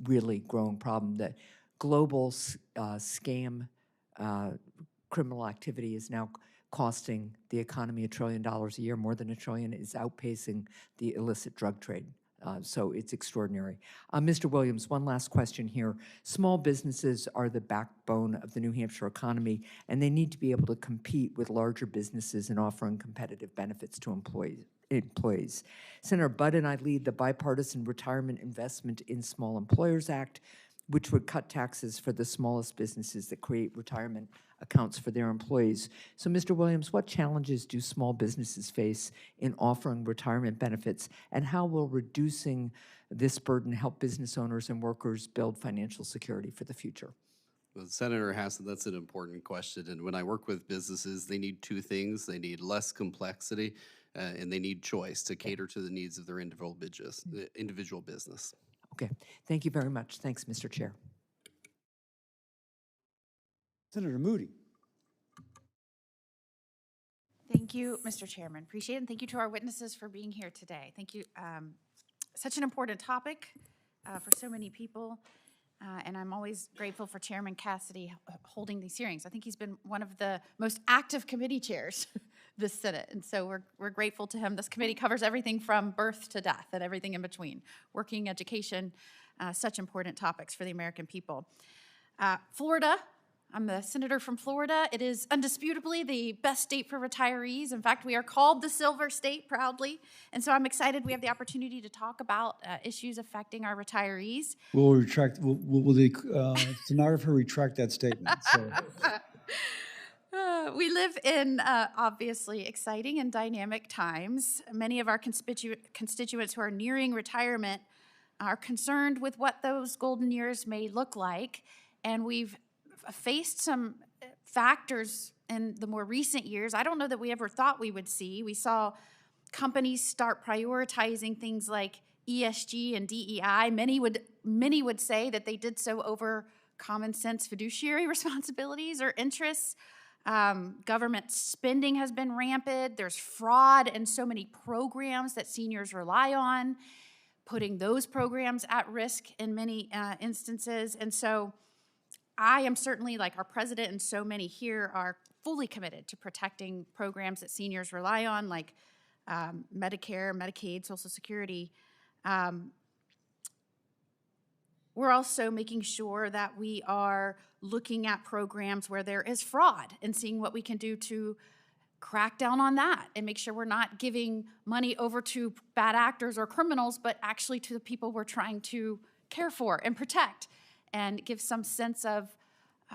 really growing problem. The global scam criminal activity is now costing the economy $1 trillion a year. More than $1 trillion is outpacing the illicit drug trade. So it's extraordinary. Mr. Williams, one last question here. Small businesses are the backbone of the New Hampshire economy, and they need to be able to compete with larger businesses in offering competitive benefits to employees. Senator Budd and I lead the Bipartisan Retirement Investment in Small Employers Act, which would cut taxes for the smallest businesses that create retirement accounts for their employees. So, Mr. Williams, what challenges do small businesses face in offering retirement benefits, and how will reducing this burden help business owners and workers build financial security for the future? Well, Senator Hassett, that's an important question. And when I work with businesses, they need two things. They need less complexity, and they need choice to cater to the needs of their individual business. Okay, thank you very much. Thanks, Mr. Chair. Senator Moody. Thank you, Mr. Chairman. Appreciate it, and thank you to our witnesses for being here today. Thank you. Such an important topic for so many people, and I'm always grateful for Chairman Cassidy holding these hearings. I think he's been one of the most active committee chairs this Senate, and so we're grateful to him. This committee covers everything from birth to death and everything in between, working, education, such important topics for the American people. Florida. I'm the senator from Florida. It is undisputably the best state for retirees. In fact, we are called the Silver State proudly. And so I'm excited we have the opportunity to talk about issues affecting our retirees. Will the stenographer retract that statement? So. We live in obviously exciting and dynamic times. Many of our constituents who are nearing retirement are concerned with what those golden years may look like. And we've faced some factors in the more recent years I don't know that we ever thought we would see. We saw companies start prioritizing things like ESG and DEI. Many would say that they did so over common sense fiduciary responsibilities or interests. Government spending has been rampant. There's fraud in so many programs that seniors rely on, putting those programs at risk in many instances. And so I am certainly, like our president and so many here, are fully committed to protecting programs that seniors rely on, like Medicare, Medicaid, Social Security. We're also making sure that we are looking at programs where there is fraud and seeing what we can do to crack down on that and make sure we're not giving money over to bad actors or criminals, but actually to the people we're trying to care for and protect, and give some sense of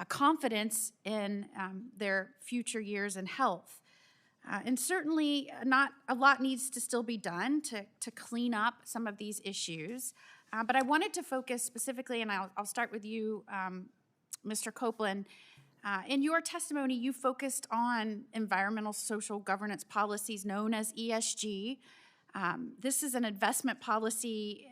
confidence in their future years and health. And certainly not a lot needs to still be done to clean up some of these issues. But I wanted to focus specifically, and I'll start with you, Mr. Copland. In your testimony, you focused on environmental social governance policies known as ESG. This is an investment policy.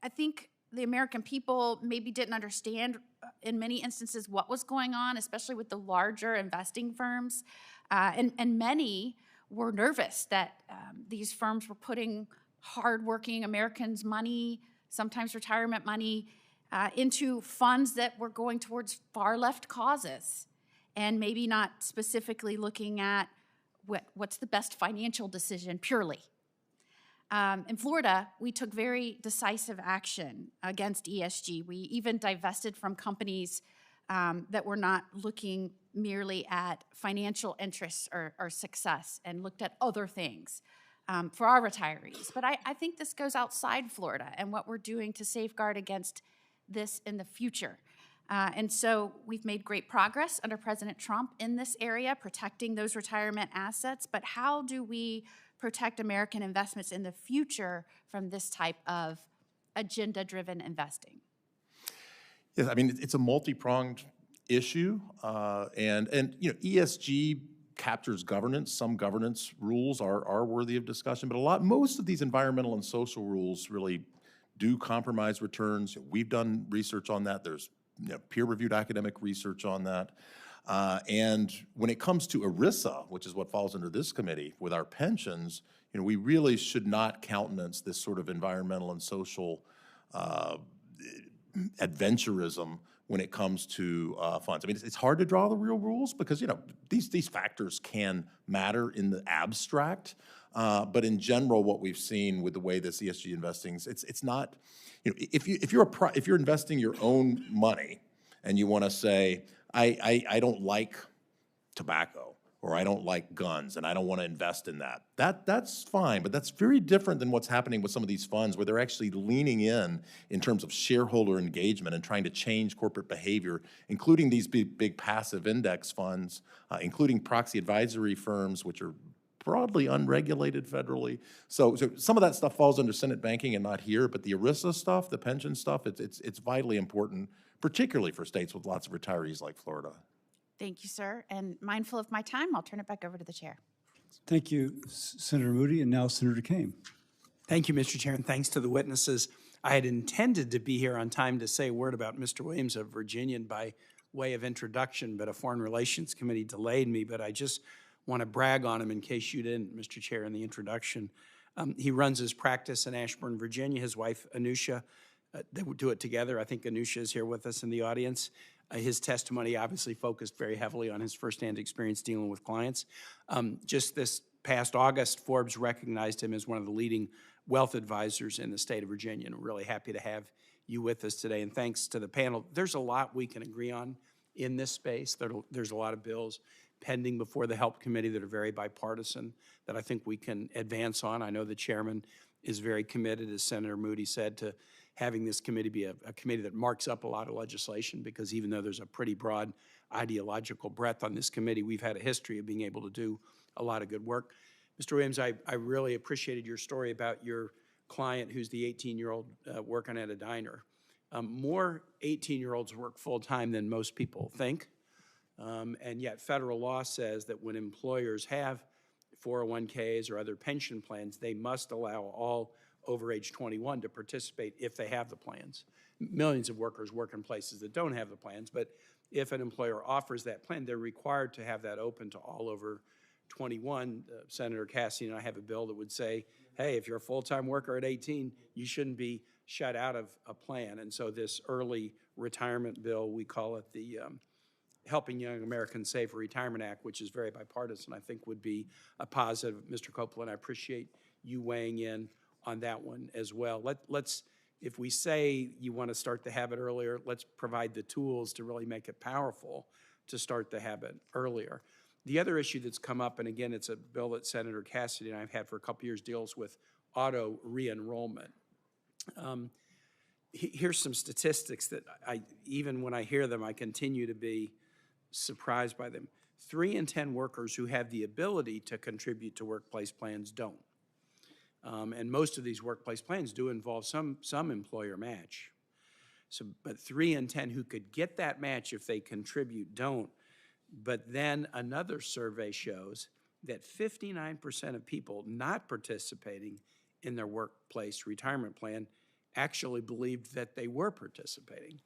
I think the American people maybe didn't understand in many instances what was going on, especially with the larger investing firms. And many were nervous that these firms were putting hardworking Americans' money, sometimes retirement money, into funds that were going towards far left causes, and maybe not specifically looking at what's the best financial decision purely. In Florida, we took very decisive action against ESG. We even divested from companies that were not looking merely at financial interests or success, and looked at other things for our retirees. But I think this goes outside Florida and what we're doing to safeguard against this in the future. And so we've made great progress under President Trump in this area, protecting those retirement assets. But how do we protect American investments in the future from this type of agenda-driven investing? Yes, I mean, it's a multi-pronged issue, and you know, ESG captures governance. Some governance rules are worthy of discussion, but most of these environmental and social rules really do compromise returns. We've done research on that. There's peer-reviewed academic research on that. And when it comes to ERISA, which is what falls under this committee, with our pensions, we really should not countenance this sort of environmental and social adventurism when it comes to funds. I mean, it's hard to draw the real rules because these factors can matter in the abstract, but in general, what we've seen with the way this ESG investing, it's not. If you're investing your own money and you want to say, I don't like tobacco, or I don't like guns and I don't want to invest in that. That's fine, but that's very different than what's happening with some of these funds where they're actually leaning in terms of shareholder engagement and trying to change corporate behavior, including these big passive index funds, including proxy advisory firms, which are broadly unregulated federally. So some of that stuff falls under Senate banking and not here, but the ERISA stuff, the pension stuff, it's vitally important, particularly for states with lots of retirees like Florida. Thank you, sir. And mindful of my time, I'll turn it back over to the chair. Thank you, Senator Moody, and now Senator Kane. Thank you, Mr. Chair, and thanks to the witnesses. I had intended to be here on time to say a word about Mr. Williams, a Virginian, by way of introduction, but a Foreign Relations Committee delayed me. But I just want to brag on him in case you didn't, Mr. Chair, in the introduction. He runs his practice in Ashburn, Virginia. His wife, Anusha, they would do it together. I think Anusha is here with us in the audience. His testimony obviously focused very heavily on his firsthand experience dealing with clients. Just this past August, Forbes recognized him as one of the leading wealth advisors in the state of Virginia, and we're really happy to have you with us today. And thanks to the panel. There's a lot we can agree on in this space. There's a lot of bills pending before the HELP Committee that are very bipartisan that I think we can advance on. I know the chairman is very committed, as Senator Moody said, to having this committee be a committee that marks up a lot of legislation, because even though there's a pretty broad ideological breadth on this committee, we've had a history of being able to do a lot of good work. Mr. Williams, I really appreciated your story about your client who's the 18-year-old working at a diner. More 18-year-olds work full-time than most people think, and yet federal law says that when employers have 401ks or other pension plans, they must allow all over age 21 to participate if they have the plans. Millions of workers work in places that don't have the plans, but if an employer offers that plan, they're required to have that open to all over 21. Senator Cassidy and I have a bill that would say, hey, if you're a full-time worker at 18, you shouldn't be shut out of a plan. And so this early retirement bill, we call it the Helping Young Americans Save for Retirement Act, which is very bipartisan, I think would be a positive. Mr. Copland, I appreciate you weighing in on that one as well. Let's, if we say you want to start the habit earlier, let's provide the tools to really make it powerful to start the habit earlier. The other issue that's come up, and again, it's a bill that Senator Cassidy and I have had for a couple years, deals with auto re-enrollment. Here's some statistics that even when I hear them, I continue to be surprised by them. 3 in 10 workers who have the ability to contribute to workplace plans don't. And most of these workplace plans do involve some employer match. So, but 3 in 10 who could get that match if they contribute don't. But then another survey shows that 59% of people not participating in their workplace retirement plan actually believed that they were participating.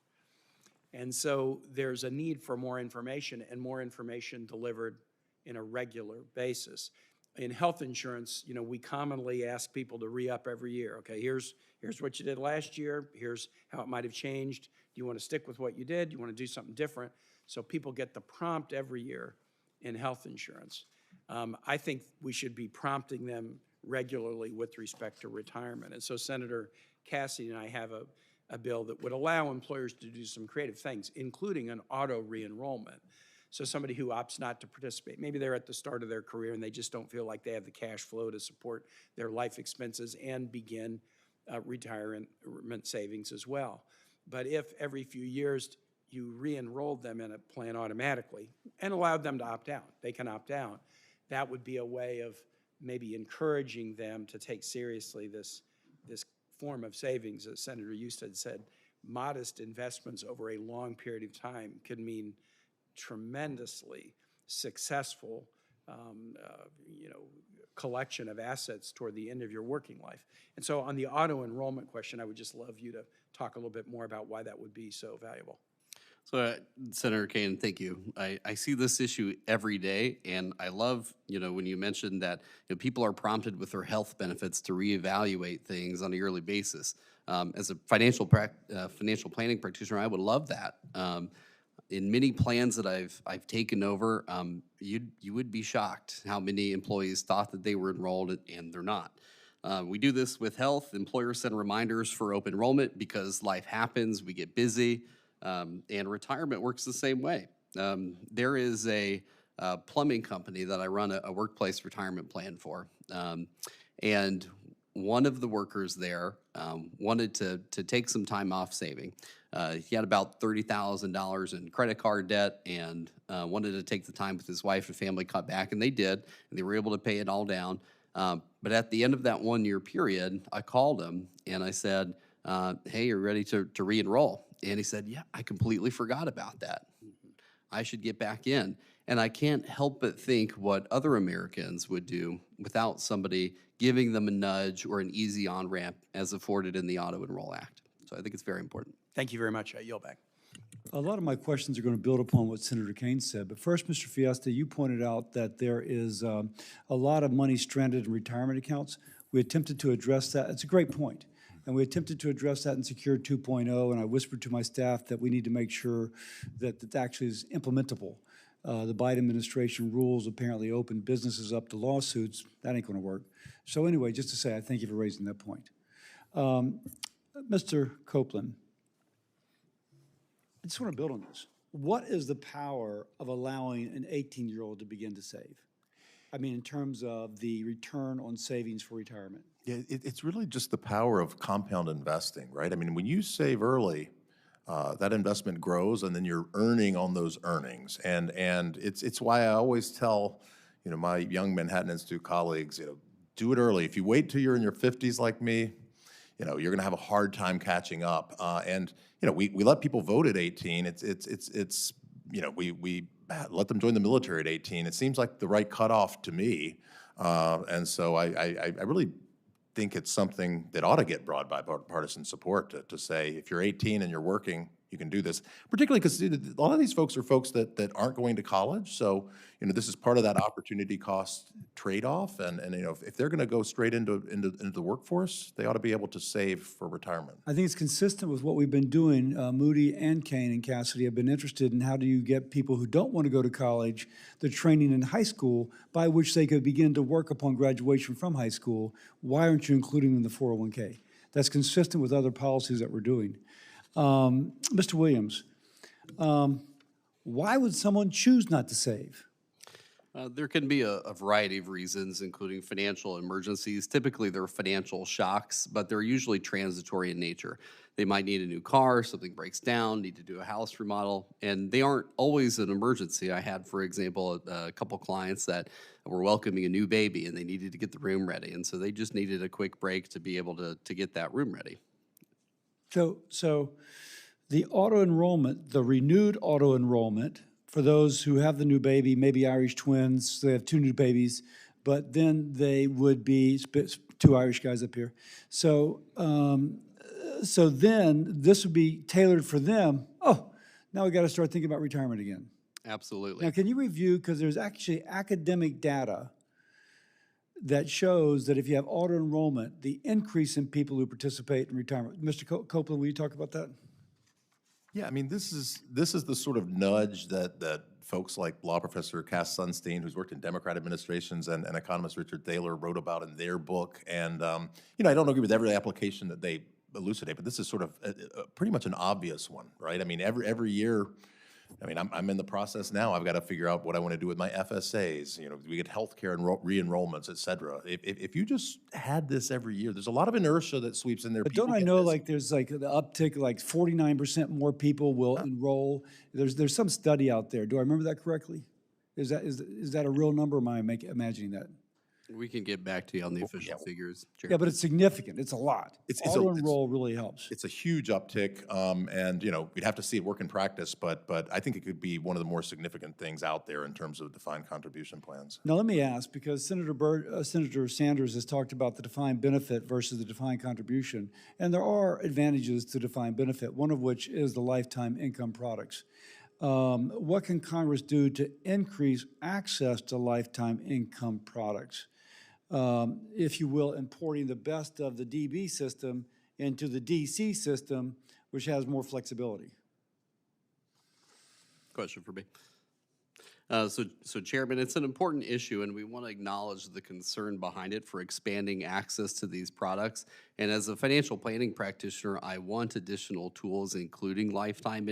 And so there's a need for more information, and more information delivered in a regular basis. In health insurance, you know, we commonly ask people to re-up every year. Okay, here's what you did last year. Here's how it might have changed. Do you want to stick with what you did? Do you want to do something different? So people get the prompt every year in health insurance. I think we should be prompting them regularly with respect to retirement. And so Senator Cassidy and I have a bill that would allow employers to do some creative things, including an auto re-enrollment. So somebody who opts not to participate, maybe they're at the start of their career and they just don't feel like they have the cash flow to support their life expenses and begin retirement savings as well. But if every few years you re-enrolled them in a plan automatically and allowed them to opt out, they can opt out, that would be a way of maybe encouraging them to take seriously this form of savings. As Senator Husted said, modest investments over a long period of time can mean tremendously successful collection of assets toward the end of your working life. And so on the auto enrollment question, I would just love you to talk a little bit more about why that would be so valuable. So, Senator Kane, thank you. I see this issue every day, and I love, when you mentioned that people are prompted with their health benefits to reevaluate things on a yearly basis. As a financial planning practitioner, I would love that. In many plans that I've taken over, you would be shocked how many employees thought that they were enrolled and they're not. We do this with health. Employers send reminders for open enrollment because life happens, we get busy. And retirement works the same way. There is a plumbing company that I run a workplace retirement plan for. And one of the workers there wanted to take some time off saving. He had about $30,000 in credit card debt and wanted to take the time with his wife and family, cut back, and they did, and they were able to pay it all down. But at the end of that 1-year period, I called him and I said, hey, you're ready to re-enroll? And he said, yeah, I completely forgot about that. I should get back in. And I can't help but think what other Americans would do without somebody giving them a nudge or an easy on-ramp as afforded in the Auto Enroll Act. So I think it's very important. Thank you very much. I yield back. A lot of my questions are going to build upon what Senator Kane said. But first, Mr. Fiesta, you pointed out that there is a lot of money stranded in retirement accounts. We attempted to address that. It's a great point. And we attempted to address that in Secure 2.0, and I whispered to my staff that we need to make sure that it actually is implementable. The Biden administration rules apparently open businesses up to lawsuits. That ain't going to work. So anyway, just to say, I thank you for raising that point. Mr. Copland, I just want to build on this. What is the power of allowing an 18-year-old to begin to save? I mean, in terms of the return on savings for retirement. Yeah, it's really just the power of compound investing, right? I mean, when you save early, that investment grows, and then you're earning on those earnings. And it's why I always tell, my young Manhattan Institute colleagues, do it early. If you wait till you're in your 50s like me, you're going to have a hard time catching up. And we let people vote at 18. We let them join the military at 18. It seems like the right cutoff to me. And so I really think it's something that ought to get broad bipartisan support to say, if you're 18 and you're working, you can do this, particularly because a lot of these folks are folks that aren't going to college. So, this is part of that opportunity cost trade-off. And if they're going to go straight into the workforce, they ought to be able to save for retirement. I think it's consistent with what we've been doing. Moody and Kane and Cassidy have been interested in how do you get people who don't want to go to college the training in high school by which they could begin to work upon graduation from high school. Why aren't you including them in the 401k? That's consistent with other policies that we're doing. Mr. Williams, why would someone choose not to save? There can be a variety of reasons, including financial emergencies. Typically, they're financial shocks, but they're usually transitory in nature. They might need a new car, something breaks down, need to do a house remodel, and they aren't always an emergency. I had, for example, a couple clients that were welcoming a new baby, and they needed to get the room ready, and so they just needed a quick break to be able to get that room ready. So the auto enrollment, the renewed auto enrollment, for those who have the new baby, maybe Irish twins, they have 2 new babies, but then they would be 2 Irish guys up here. So, so then this would be tailored for them. Oh, now we got to start thinking about retirement again. Absolutely. Now, can you review, because there's actually academic data that shows that if you have auto enrollment, the increase in people who participate in retirement. Mr. Copland, will you talk about that? Yeah, I mean, this is the sort of nudge that folks like law professor Cass Sunstein, who's worked in Democrat administrations, and economist Richard Thaler wrote about in their book. And I don't agree with every application that they elucidate, but this is sort of pretty much an obvious one, right? I mean, every year. I mean, I'm in the process now. I've got to figure out what I want to do with my FSAs. We get healthcare and re-enrollments, et cetera. If you just had this every year, there's a lot of inertia that sweeps in there. But don't I know, there's the uptick, 49% more people will enroll. There's some study out there. Do I remember that correctly? Is that a real number, or am I imagining that? We can get back to you on the official figures. Chair. Yeah, but it's significant. It's a lot. Auto-enroll really helps. It's a huge uptick, and we'd have to see it work in practice, but I think it could be one of the more significant things out there in terms of defined contribution plans. Now, let me ask, because Senator Sanders has talked about the defined benefit versus the defined contribution, and there are advantages to defined benefit, one of which is the lifetime income products. What can Congress do to increase access to lifetime income products? If you will, importing the best of the DB system into the DC system, which has more flexibility. Question for me. So Chairman, it's an important issue, and we want to acknowledge the concern behind it for expanding access to these products. And as a financial planning practitioner, I want additional tools, including lifetime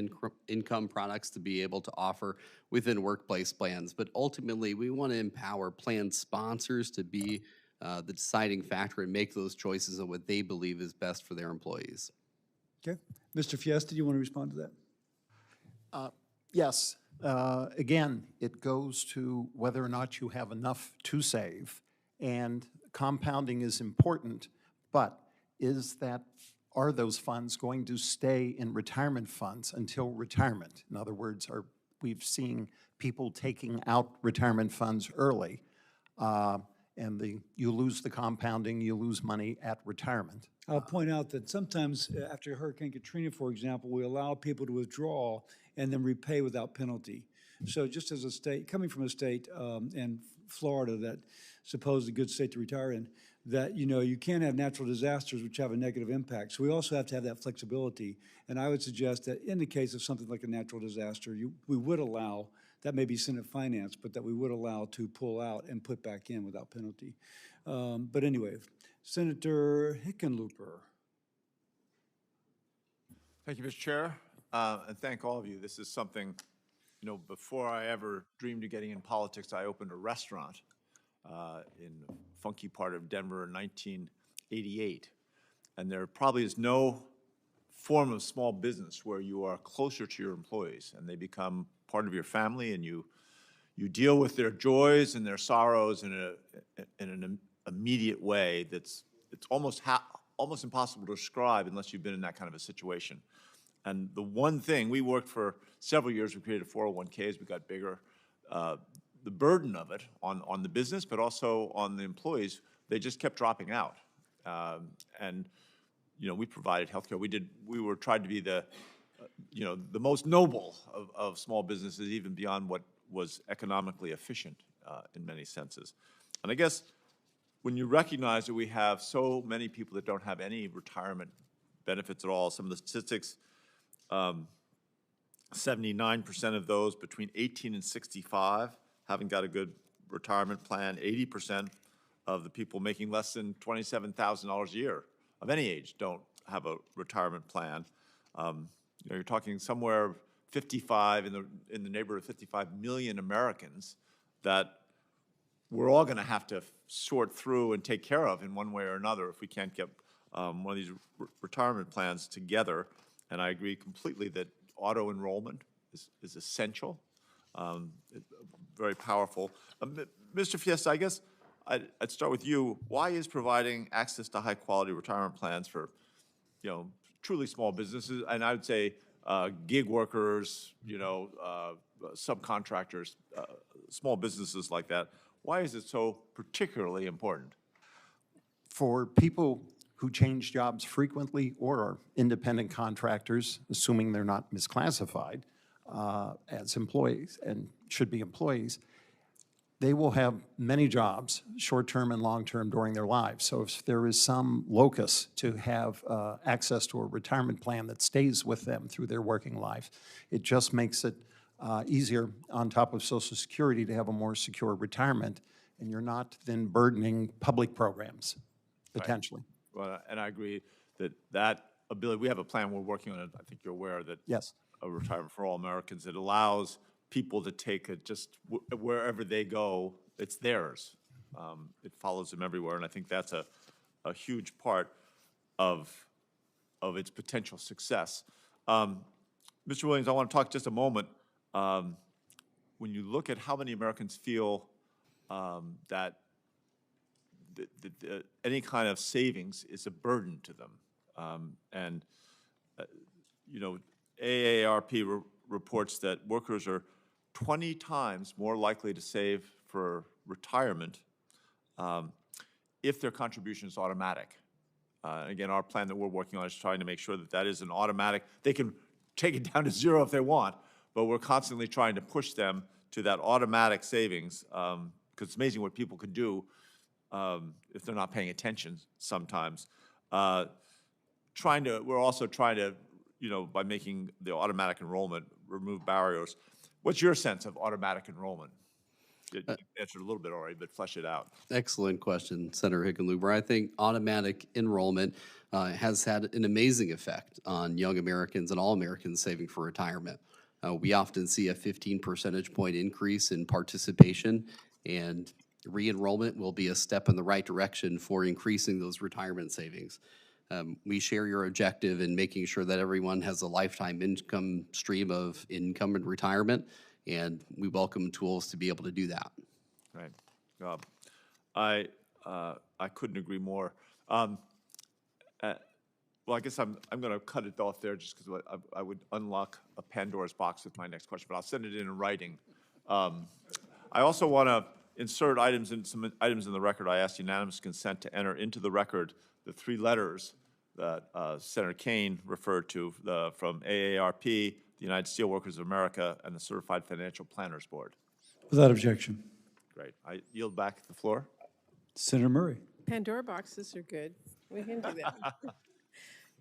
income products, to be able to offer within workplace plans. But ultimately, we want to empower plan sponsors to be the deciding factor and make those choices on what they believe is best for their employees. Okay. Mr. Fiesta, do you want to respond to that? Yes. Again, it goes to whether or not you have enough to save, and compounding is important, but are those funds going to stay in retirement funds until retirement? In other words, we've seen people taking out retirement funds early, and you lose the compounding, you lose money at retirement. I'll point out that sometimes after Hurricane Katrina, for example, we allow people to withdraw and then repay without penalty. So just as a state, coming from a state in Florida that supposed a good state to retire in, that, you know, you can't have natural disasters which have a negative impact. So we also have to have that flexibility. And I would suggest that in the case of something like a natural disaster, we would allow, that may be Senate Finance, but that we would allow to pull out and put back in without penalty. But anyway, Senator Hickenlooper. Thank you, Mr. Chair, and thank all of you. This is something, you know, before I ever dreamed of getting in politics, I opened a restaurant in a funky part of Denver in 1988. And there probably is no form of small business where you are closer to your employees and they become part of your family, and you deal with their joys and their sorrows in an immediate way it's almost impossible to describe unless you've been in that kind of a situation. And the one thing, we worked for several years, we created 401ks, we got bigger. The burden of it on the business, but also on the employees, they just kept dropping out. And, you know, we provided healthcare. We were tried to be the most noble of small businesses, even beyond what was economically efficient in many senses. And I guess when you recognize that we have so many people that don't have any retirement benefits at all, some of the statistics, 79% of those between 18 and 65 haven't got a good retirement plan. 80% of the people making less than $27,000 a year of any age don't have a retirement plan. You know, you're talking somewhere 55 in the neighborhood of 55 million Americans that we're all going to have to sort through and take care of in one way or another if we can't get one of these retirement plans together. And I agree completely that auto enrollment is essential, very powerful. Mr. Fiesta, I guess I'd start with you. Why is providing access to high quality retirement plans for, you know, truly small businesses, and I would say gig workers, you know, subcontractors, small businesses like that, why is it so particularly important? For people who change jobs frequently or are independent contractors, assuming they're not misclassified as employees and should be employees, they will have many jobs, short-term and long-term, during their lives. So if there is some locus to have access to a retirement plan that stays with them through their working life, it just makes it easier on top of Social Security to have a more secure retirement, and you're not then burdening public programs, potentially. Right. Well, and I agree that ability, we have a plan we're working on it, I think you're aware that. Yes. A retirement for all Americans. It allows people to take it just wherever they go, it's theirs. It follows them everywhere, and I think that's a huge part of its potential success. Mr. Williams, I want to talk just a moment. When you look at how many Americans feel that any kind of savings is a burden to them, you know, AARP reports that workers are 20 times more likely to save for retirement if their contribution is automatic. Again, our plan that we're working on is trying to make sure that that is an automatic. They can take it down to zero if they want, but we're constantly trying to push them to that automatic savings, because it's amazing what people can do if they're not paying attention sometimes. We're also trying to, you know, by making the automatic enrollment, remove barriers. What's your sense of automatic enrollment? You answered a little bit already, but flesh it out. Excellent question, Senator Hickenlooper. I think automatic enrollment has had an amazing effect on young Americans and all Americans saving for retirement. We often see a 15 percentage point increase in participation, and re-enrollment will be a step in the right direction for increasing those retirement savings. We share your objective in making sure that everyone has a lifetime income stream of income and retirement, and we welcome tools to be able to do that. Right. I couldn't agree more. Well, I guess I'm going to cut it off there just because I would unlock a Pandora's box with my next question, but I'll send it in writing. I also want to insert some items in the record. I asked unanimous consent to enter into the record the 3 letters that Senator Kane referred to from AARP, the United Steelworkers of America, and the Certified Financial Planners Board. Without objection. Great. I yield back the floor. Senator Murray. Pandora boxes are good. We can do that.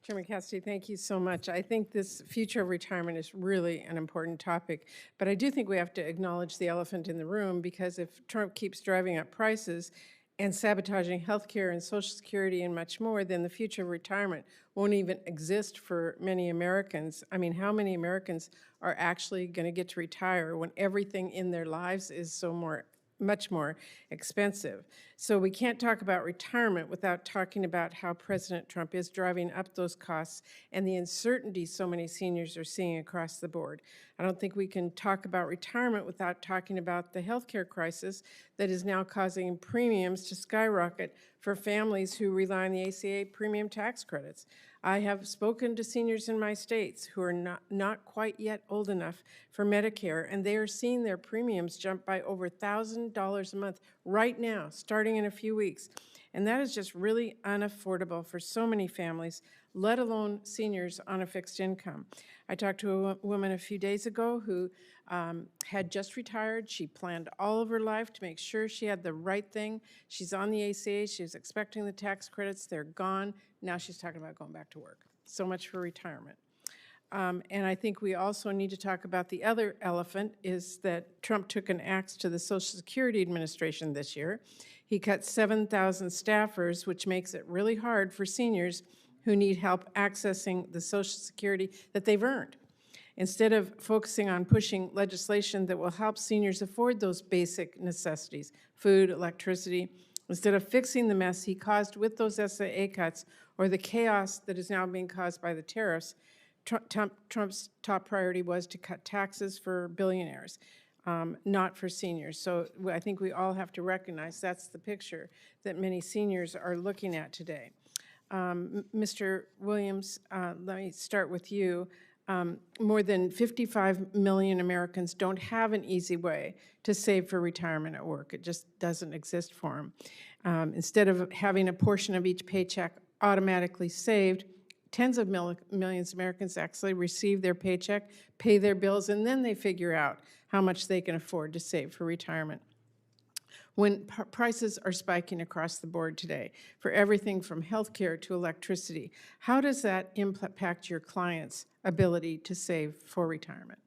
Chairman Cassidy, thank you so much. I think this future of retirement is really an important topic, but I do think we have to acknowledge the elephant in the room, because if Trump keeps driving up prices and sabotaging health care and Social Security and much more, then the future of retirement won't even exist for many Americans. I mean, how many Americans are actually going to get to retire when everything in their lives is so much more expensive? So we can't talk about retirement without talking about how President Trump is driving up those costs and the uncertainty so many seniors are seeing across the board. I don't think we can talk about retirement without talking about the healthcare crisis that is now causing premiums to skyrocket for families who rely on the ACA premium tax credits. I have spoken to seniors in my states who are not quite yet old enough for Medicare, and they are seeing their premiums jump by over $1,000 a month right now, starting in a few weeks. And that is just really unaffordable for so many families, let alone seniors on a fixed income. I talked to a woman a few days ago who had just retired. She planned all of her life to make sure she had the right thing. She's on the ACA. She was expecting the tax credits. They're gone. Now she's talking about going back to work. So much for retirement. And I think we also need to talk about the other elephant, is that Trump took an axe to the Social Security Administration this year. He cut 7,000 staffers, which makes it really hard for seniors who need help accessing the Social Security that they've earned. Instead of focusing on pushing legislation that will help seniors afford those basic necessities, food, electricity, instead of fixing the mess he caused with those SAA cuts or the chaos that is now being caused by the tariffs, Trump's top priority was to cut taxes for billionaires, not for seniors. So I think we all have to recognize that's the picture that many seniors are looking at today. Mr. Williams, let me start with you. More than 55 million Americans don't have an easy way to save for retirement at work. It just doesn't exist for them. Instead of having a portion of each paycheck automatically saved, tens of millions of Americans actually receive their paycheck, pay their bills, and then they figure out how much they can afford to save for retirement. When prices are spiking across the board today for everything from healthcare to electricity, how does that impact your clients' ability to save for retirement?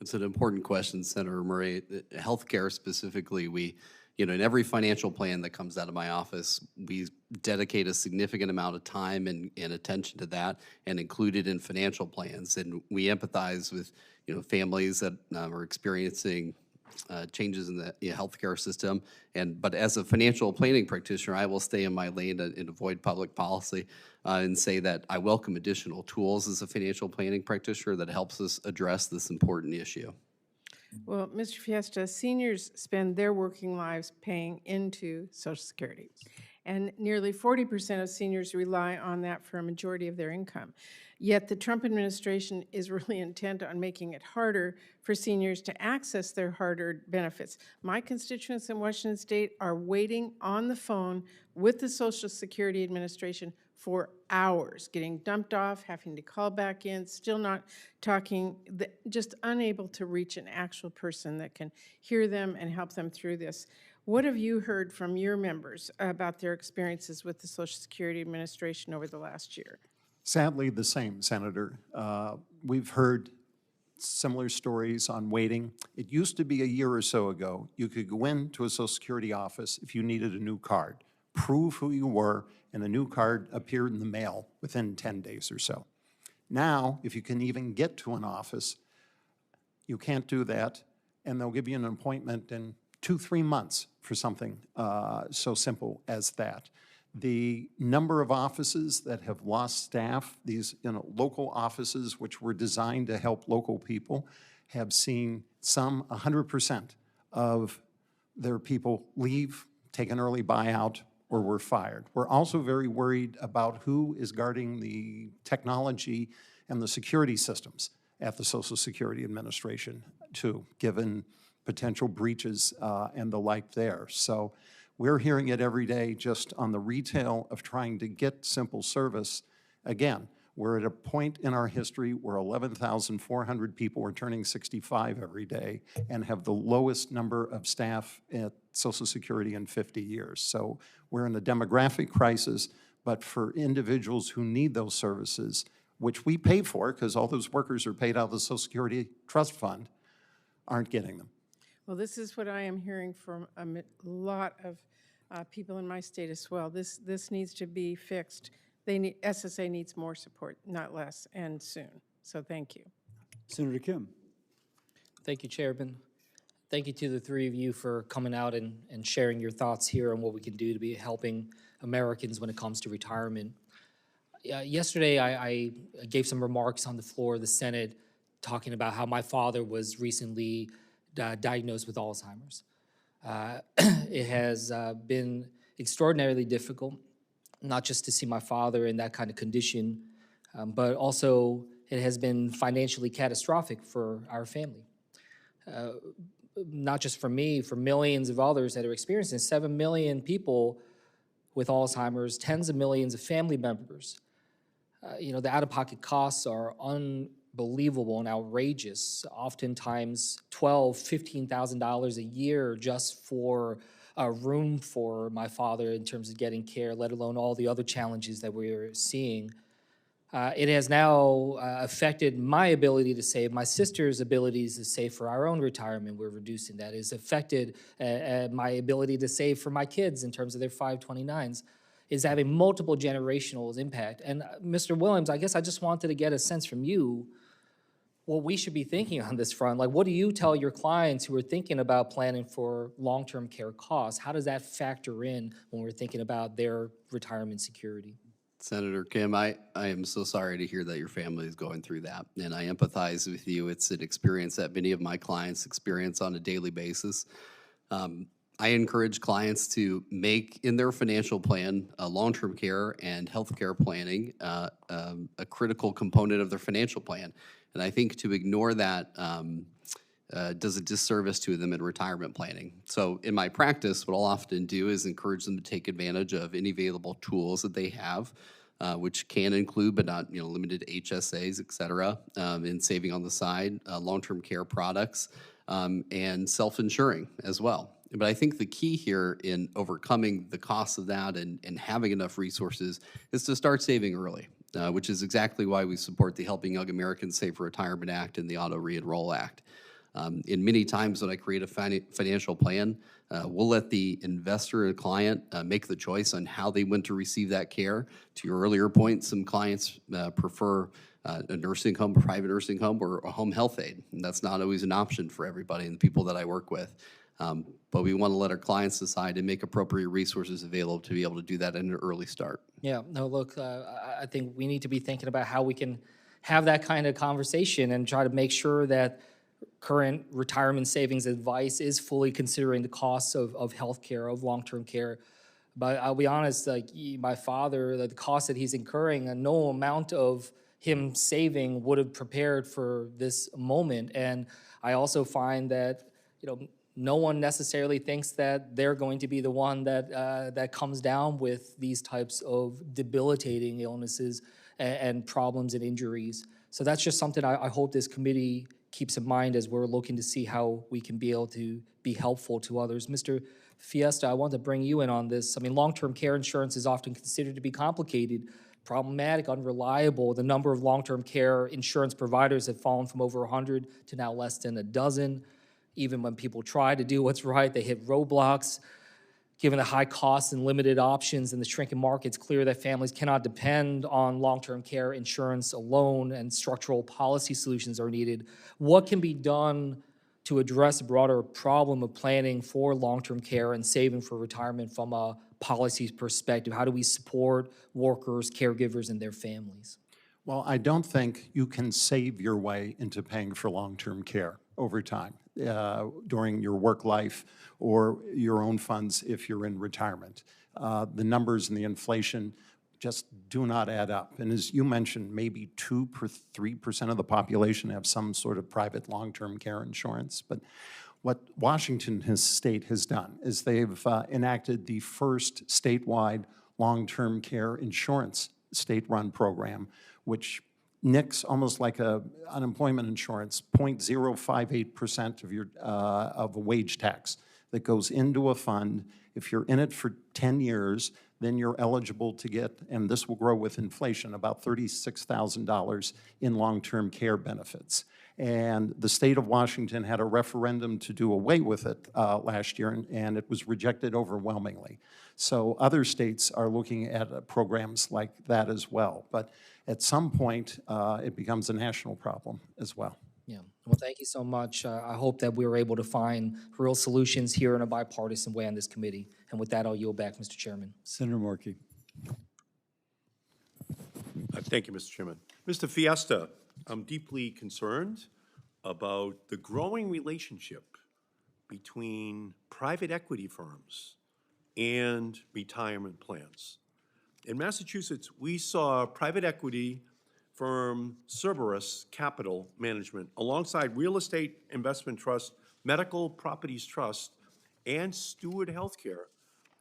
It's an important question, Senator Murray. Healthcare specifically, in every financial plan that comes out of my office, we dedicate a significant amount of time and attention to that and include it in financial plans. And we empathize with, families that are experiencing changes in the healthcare system. But as a financial planning practitioner, I will stay in my lane and avoid public policy and say that I welcome additional tools as a financial planning practitioner that helps us address this important issue. Well, Mr. Fiesta, seniors spend their working lives paying into Social Security, and nearly 40% of seniors rely on that for a majority of their income. Yet the Trump administration is really intent on making it harder for seniors to access their hard-earned benefits. My constituents in Washington State are waiting on the phone with the Social Security Administration for hours, getting dumped off, having to call back in, still not talking, just unable to reach an actual person that can hear them and help them through this. What have you heard from your members about their experiences with the Social Security Administration over the last year? Sadly, the same, Senator. We've heard similar stories on waiting. It used to be a year or so ago, you could go into a Social Security office if you needed a new card, prove who you were, and a new card appeared in the mail within 10 days or so. Now, if you can even get to an office, you can't do that, and they'll give you an appointment in 2-3 months for something so simple as that. The number of offices that have lost staff, these local offices which were designed to help local people, have seen some 100% of their people leave, take an early buyout, or were fired. We're also very worried about who is guarding the technology and the security systems at the Social Security Administration too, given potential breaches and the like there. So we're hearing it every day just on the retail of trying to get simple service. Again, we're at a point in our history where 11,400 people are turning 65 every day and have the lowest number of staff at Social Security in 50 years. So we're in a demographic crisis, but for individuals who need those services, which we pay for because all those workers are paid out of the Social Security Trust Fund, aren't getting them. Well, this is what I am hearing from a lot of people in my state as well. This needs to be fixed. SSA needs more support, not less, and soon. So thank you. Senator Kim. Thank you, Chairman. Thank you to the three of you for coming out and sharing your thoughts here on what we can do to be helping Americans when it comes to retirement. Yesterday, I gave some remarks on the floor of the Senate talking about how my father was recently diagnosed with Alzheimer's. It has been extraordinarily difficult, not just to see my father in that kind of condition, but also it has been financially catastrophic for our family. Not just for me, for millions of others that are experiencing 7 million people with Alzheimer's, tens of millions of family members. The out-of-pocket costs are unbelievable and outrageous, oftentimes $12,000, $15,000 a year just for a room for my father in terms of getting care, let alone all the other challenges that we're seeing. It has now affected my ability to save, my sister's abilities to save for our own retirement. We're reducing that. It's affected my ability to save for my kids in terms of their 529s. Is having multiple generational impact. And Mr. Williams, I guess I just wanted to get a sense from you what we should be thinking on this front. Like, what do you tell your clients who are thinking about planning for long-term care costs? How does that factor in when we're thinking about their retirement security? Senator Kim, I am so sorry to hear that your family is going through that, and I empathize with you. It's an experience that many of my clients experience on a daily basis. I encourage clients to make in their financial plan long-term care and healthcare planning a critical component of their financial plan. And I think to ignore that does a disservice to them in retirement planning. So in my practice, what I'll often do is encourage them to take advantage of any available tools that they have, which can include, but not limited to HSAs, et cetera, in saving on the side, long-term care products, and self-insuring as well. But I think the key here in overcoming the costs of that and having enough resources is to start saving early, which is exactly why we support the Helping Young Americans Save for Retirement Act and the Auto Re-Enroll Act. In many times when I create a financial plan, we'll let the investor or client make the choice on how they want to receive that care. To your earlier point, some clients prefer a nursing home, a private nursing home, or a home health aide. And that's not always an option for everybody and the people that I work with. But we want to let our clients decide and make appropriate resources available to be able to do that in an early start. Yeah, no, look, I think we need to be thinking about how we can have that kind of conversation and try to make sure that current retirement savings advice is fully considering the costs of health care, of long-term care. But I'll be honest, like my father, the cost that he's incurring, and no amount of him saving would have prepared for this moment. And I also find that, no one necessarily thinks that they're going to be the one that comes down with these types of debilitating illnesses and problems and injuries. So that's just something I hope this committee keeps in mind as we're looking to see how we can be able to be helpful to others. Mr. Fiesta, I want to bring you in on this. I mean, long-term care insurance is often considered to be complicated, problematic, unreliable. The number of long-term care insurance providers have fallen from over 100 to now less than a dozen. Even when people try to do what's right, they hit roadblocks. Given the high costs and limited options in the shrinking market, it's clear that families cannot depend on long-term care insurance alone, and structural policy solutions are needed. What can be done to address the broader problem of planning for long-term care and saving for retirement from a policy perspective? How do we support workers, caregivers, and their families? Well, I don't think you can save your way into paying for long-term care over time during your work life or your own funds if you're in retirement. The numbers and the inflation just do not add up. And as you mentioned, maybe 2 or 3% of the population have some sort of private long-term care insurance. But what Washington state has done is they've enacted the first statewide long-term care insurance state-run program, which NICs, almost like a unemployment insurance, 0.058% of your of a wage tax that goes into a fund. If you're in it for 10 years, then you're eligible to get, and this will grow with inflation, about $36,000 in long-term care benefits. And the state of Washington had a referendum to do away with it last year, and it was rejected overwhelmingly. So other states are looking at programs like that as well. But at some point, it becomes a national problem as well. Yeah, well, thank you so much. I hope that we were able to find real solutions here in a bipartisan way on this committee. And with that, I'll yield back, Mr. Chairman. Senator Morkey. Thank you, Mr. Chairman. Mr. Fiesta, I'm deeply concerned about the growing relationship between private equity firms and retirement plans. In Massachusetts, we saw private equity firm Cerberus Capital Management, alongside Real Estate Investment Trust, Medical Properties Trust, and Steward Healthcare,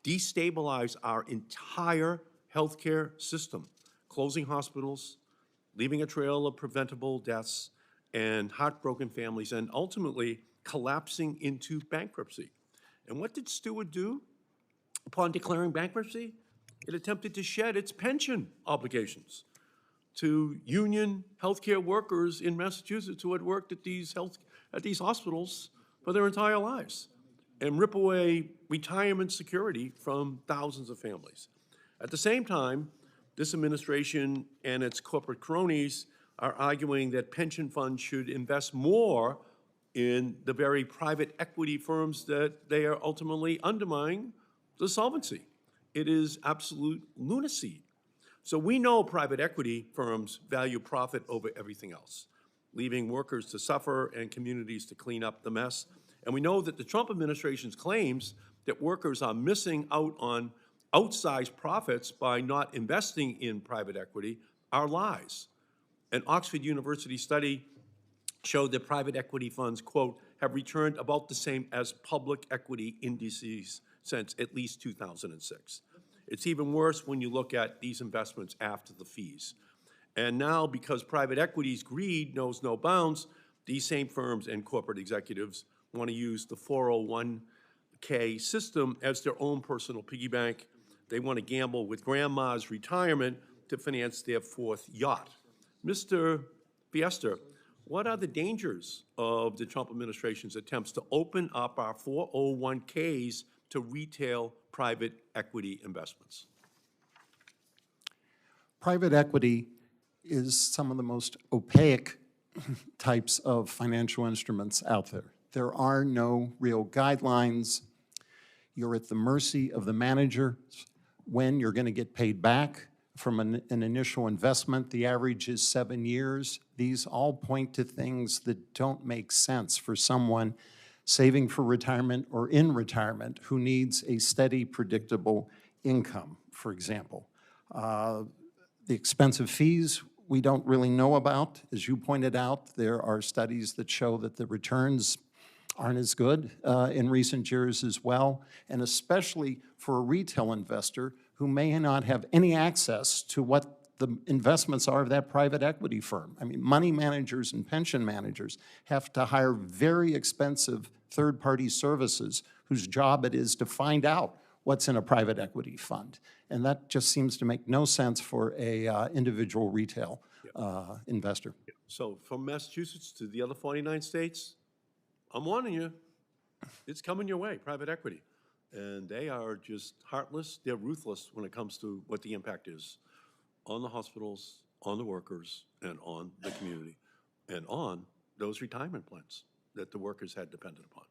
destabilize our entire healthcare system, closing hospitals, leaving a trail of preventable deaths and heartbroken families, and ultimately collapsing into bankruptcy. And what did Steward do upon declaring bankruptcy? It attempted to shed its pension obligations to union healthcare workers in Massachusetts who had worked at these hospitals for their entire lives, and rip away retirement security from thousands of families. At the same time, this administration and its corporate cronies are arguing that pension funds should invest more in the very private equity firms that they are ultimately undermining the solvency. It is absolute lunacy. So we know private equity firms value profit over everything else, leaving workers to suffer and communities to clean up the mess. And we know that the Trump administration's claims that workers are missing out on outsized profits by not investing in private equity are lies. An Oxford University study showed that private equity funds, quote, have returned about the same as public equity indices since at least 2006. It's even worse when you look at these investments after the fees. And now, because private equity's greed knows no bounds, these same firms and corporate executives want to use the 401k system as their own personal piggy bank. They want to gamble with grandma's retirement to finance their fourth yacht. Mr. Fiesta, what are the dangers of the Trump administration's attempts to open up our 401ks to retail private equity investments? Private equity is some of the most opaque types of financial instruments out there. There are no real guidelines. You're at the mercy of the manager when you're going to get paid back from an initial investment. The average is 7 years. These all point to things that don't make sense for someone saving for retirement or in retirement who needs a steady, predictable income, for example. The expensive fees we don't really know about. As you pointed out, there are studies that show that the returns aren't as good in recent years as well, and especially for a retail investor who may not have any access to what the investments are of that private equity firm. I mean, money managers and pension managers have to hire very expensive third-party services whose job it is to find out what's in a private equity fund. And that just seems to make no sense for a individual retail investor. So from Massachusetts to the other 49 states, I'm warning you, it's coming your way, private equity. And they are just heartless, they're ruthless when it comes to what the impact is on the hospitals, on the workers, and on the community, and on those retirement plans that the workers had depended upon.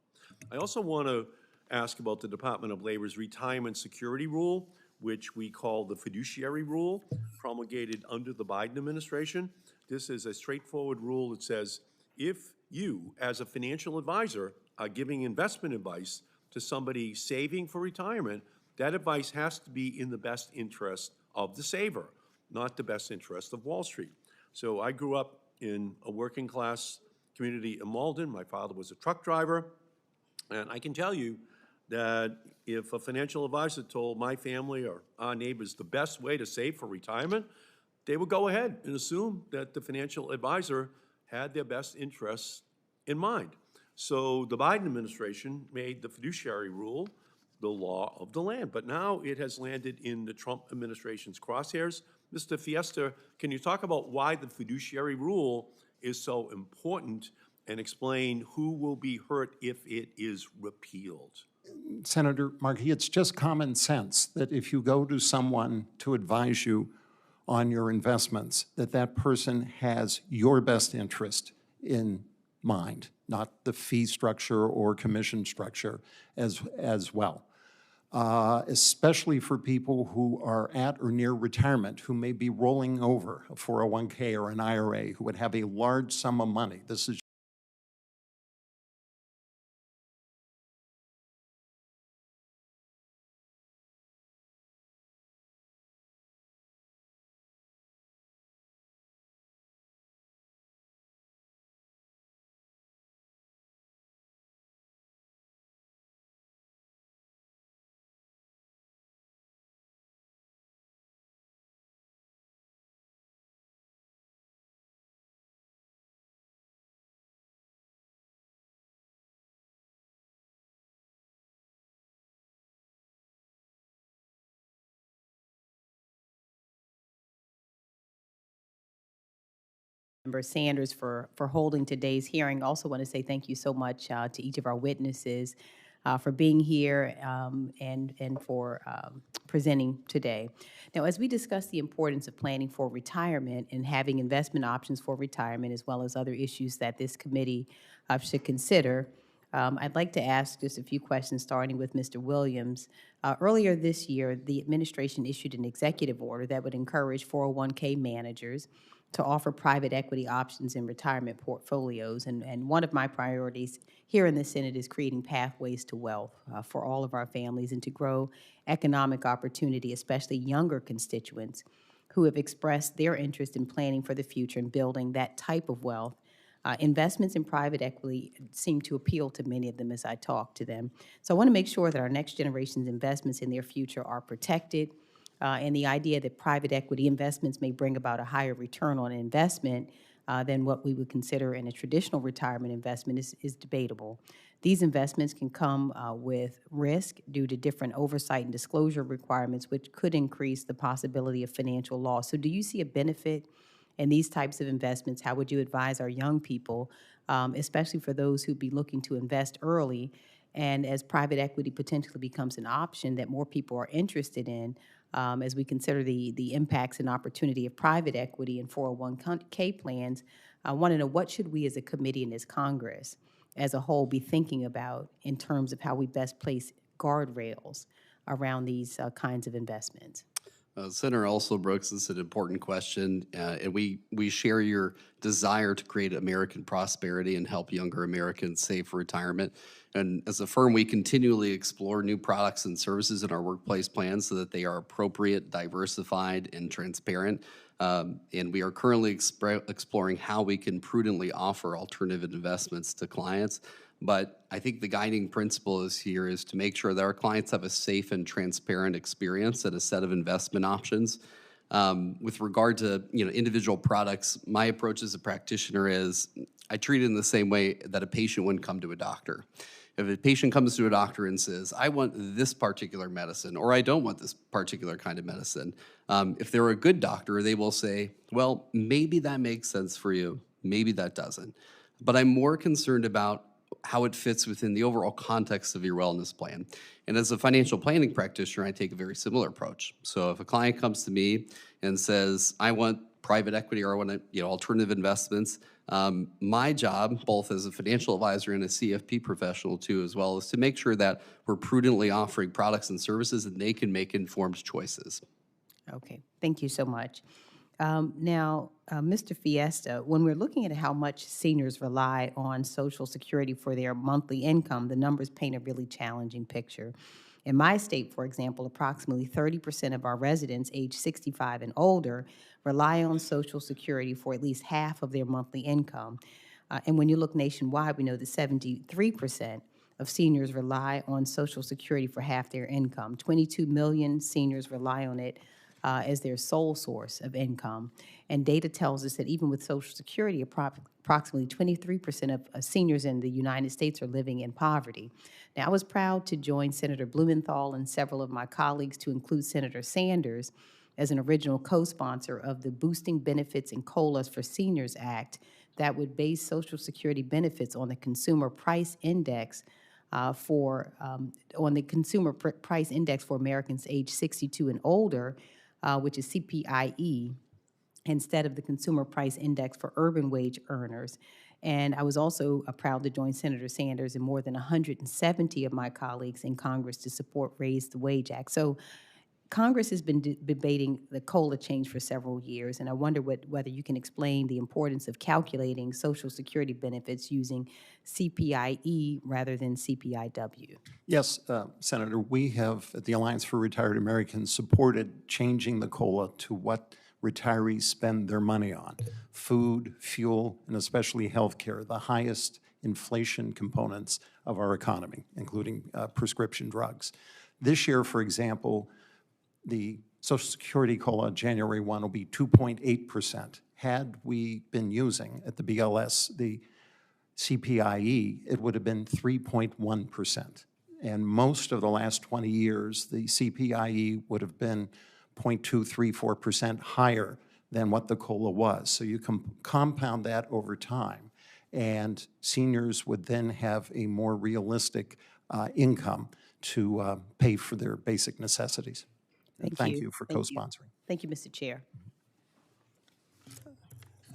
I also want to ask about the Department of Labor's retirement security rule, which we call the fiduciary rule, promulgated under the Biden administration. This is a straightforward rule that says, if you, as a financial advisor, are giving investment advice to somebody saving for retirement, that advice has to be in the best interest of the saver, not the best interest of Wall Street. So I grew up in a working class community in Malden. My father was a truck driver. And I can tell you that if a financial advisor told my family or our neighbors the best way to save for retirement, they would go ahead and assume that the financial advisor had their best interests in mind. So the Biden administration made the fiduciary rule the law of the land, but now it has landed in the Trump administration's crosshairs. Mr. Fiesta, can you talk about why the fiduciary rule is so important and explain who will be hurt if it is repealed? Senator Markey, it's just common sense that if you go to someone to advise you on your investments, that that person has your best interest in mind, not the fee structure or commission structure as well. Especially for people who are at or near retirement, who may be rolling over a 401k or an IRA, who would have a large sum of money. This is Member Sanders for holding today's hearing. Also want to say thank you so much to each of our witnesses for being here and for presenting today. Now, as we discuss the importance of planning for retirement and having investment options for retirement, as well as other issues that this committee should consider, I'd like to ask just a few questions, starting with Mr. Williams. Earlier this year, the administration issued an executive order that would encourage 401k managers to offer private equity options in retirement portfolios. And one of my priorities here in the Senate is creating pathways to wealth for all of our families and to grow economic opportunity, especially younger constituents who have expressed their interest in planning for the future and building that type of wealth. Investments in private equity seem to appeal to many of them as I talk to them. So I want to make sure that our next generation's investments in their future are protected. And the idea that private equity investments may bring about a higher return on investment than what we would consider in a traditional retirement investment is debatable. These investments can come with risk due to different oversight and disclosure requirements, which could increase the possibility of financial loss. So do you see a benefit in these types of investments? How would you advise our young people, especially for those who'd be looking to invest early, and as private equity potentially becomes an option that more people are interested in, as we consider the impacts and opportunity of private equity and 401k plans, I want to know, what should we as a committee and as Congress as a whole be thinking about in terms of how we best place guardrails around these kinds of investments? Senator Alsobrooks, this is an important question, and we share your desire to create American prosperity and help younger Americans save for retirement. And as a firm, we continually explore new products and services in our workplace plans so that they are appropriate, diversified, and transparent. And we are currently exploring how we can prudently offer alternative investments to clients. But I think the guiding principle is to make sure that our clients have a safe and transparent experience and a set of investment options. With regard to individual products, my approach as a practitioner is I treat it in the same way that a patient wouldn't come to a doctor. If a patient comes to a doctor and says, I want this particular medicine, or I don't want this particular kind of medicine, if they're a good doctor, they will say, well, maybe that makes sense for you, maybe that doesn't. But I'm more concerned about how it fits within the overall context of your wellness plan. And as a financial planning practitioner, I take a very similar approach. So if a client comes to me and says, I want private equity or I want alternative investments, my job, both as a financial advisor and a CFP professional too, as well, is to make sure that we're prudently offering products and services and they can make informed choices. Okay, thank you so much. Now, Mr. Fiesta, when we're looking at how much seniors rely on Social Security for their monthly income, the numbers paint a really challenging picture. In my state, for example, approximately 30% of our residents age 65 and older rely on Social Security for at least half of their monthly income. And when you look nationwide, we know that 73% of seniors rely on Social Security for half their income. 22 million seniors rely on it as their sole source of income. And data tells us that even with Social Security, approximately 23% of seniors in the United States are living in poverty. Now, I was proud to join Senator Blumenthal and several of my colleagues to include Senator Sanders as an original co-sponsor of the Boosting Benefits and COLAs for Seniors Act that would base Social Security benefits on the Consumer Price Index for Americans age 62 and older, which is CPIE, instead of the Consumer Price Index for urban wage earners. And I was also proud to join Senator Sanders and more than 170 of my colleagues in Congress to support Raise the Wage Act. So Congress has been debating the COLA change for several years, and I wonder whether you can explain the importance of calculating Social Security benefits using CPIE rather than CPIW. Yes, Senator, we have, at the Alliance for Retired Americans, supported changing the COLA to what retirees spend their money on: food, fuel, and especially health care, the highest inflation components of our economy, including prescription drugs. This year, for example, the Social Security COLA January 1 will be 2.8%. Had we been using at the BLS the CPIE, it would have been 3.1%. And most of the last 20 years, the CPIE would have been 0.234% higher than what the COLA was. So you can compound that over time, and seniors would then have a more realistic income to pay for their basic necessities. Thank you for co-sponsoring. Thank you, Mr. Chair.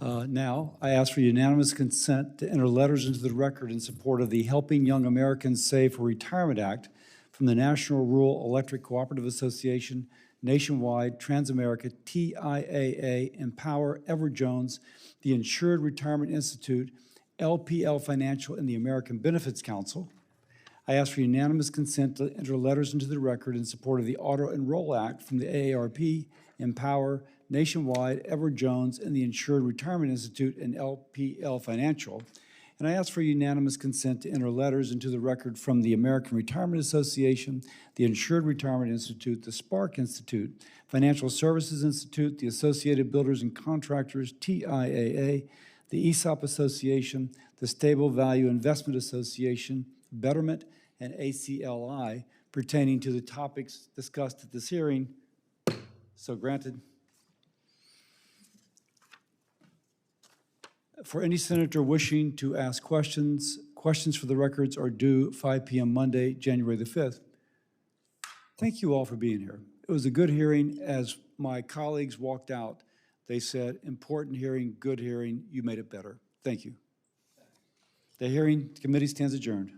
Now, I ask for unanimous consent to enter letters into the record in support of the Helping Young Americans Save for Retirement Act from the National Rural Electric Cooperative Association, Nationwide, Transamerica, TIAA, Empower, Ever-Jones, the Insured Retirement Institute, LPL Financial, and the American Benefits Council. I ask for unanimous consent to enter letters into the record in support of the Auto Enroll Act from the AARP, Empower, Nationwide, Ever-Jones, and the Insured Retirement Institute and LPL Financial. And I ask for unanimous consent to enter letters into the record from the American Retirement Association, the Insured Retirement Institute, the Spark Institute, Financial Services Institute, the Associated Builders and Contractors, TIAA, the ESOP Association, the Stable Value Investment Association, Betterment, and ACLI pertaining to the topics discussed at this hearing. So granted. For any senator wishing to ask questions for the records are due 5 p.m. Monday, January the 5th. Thank you all for being here. It was a good hearing. As my colleagues walked out, they said, important hearing, good hearing, you made it better. Thank you. The hearing committee stands adjourned.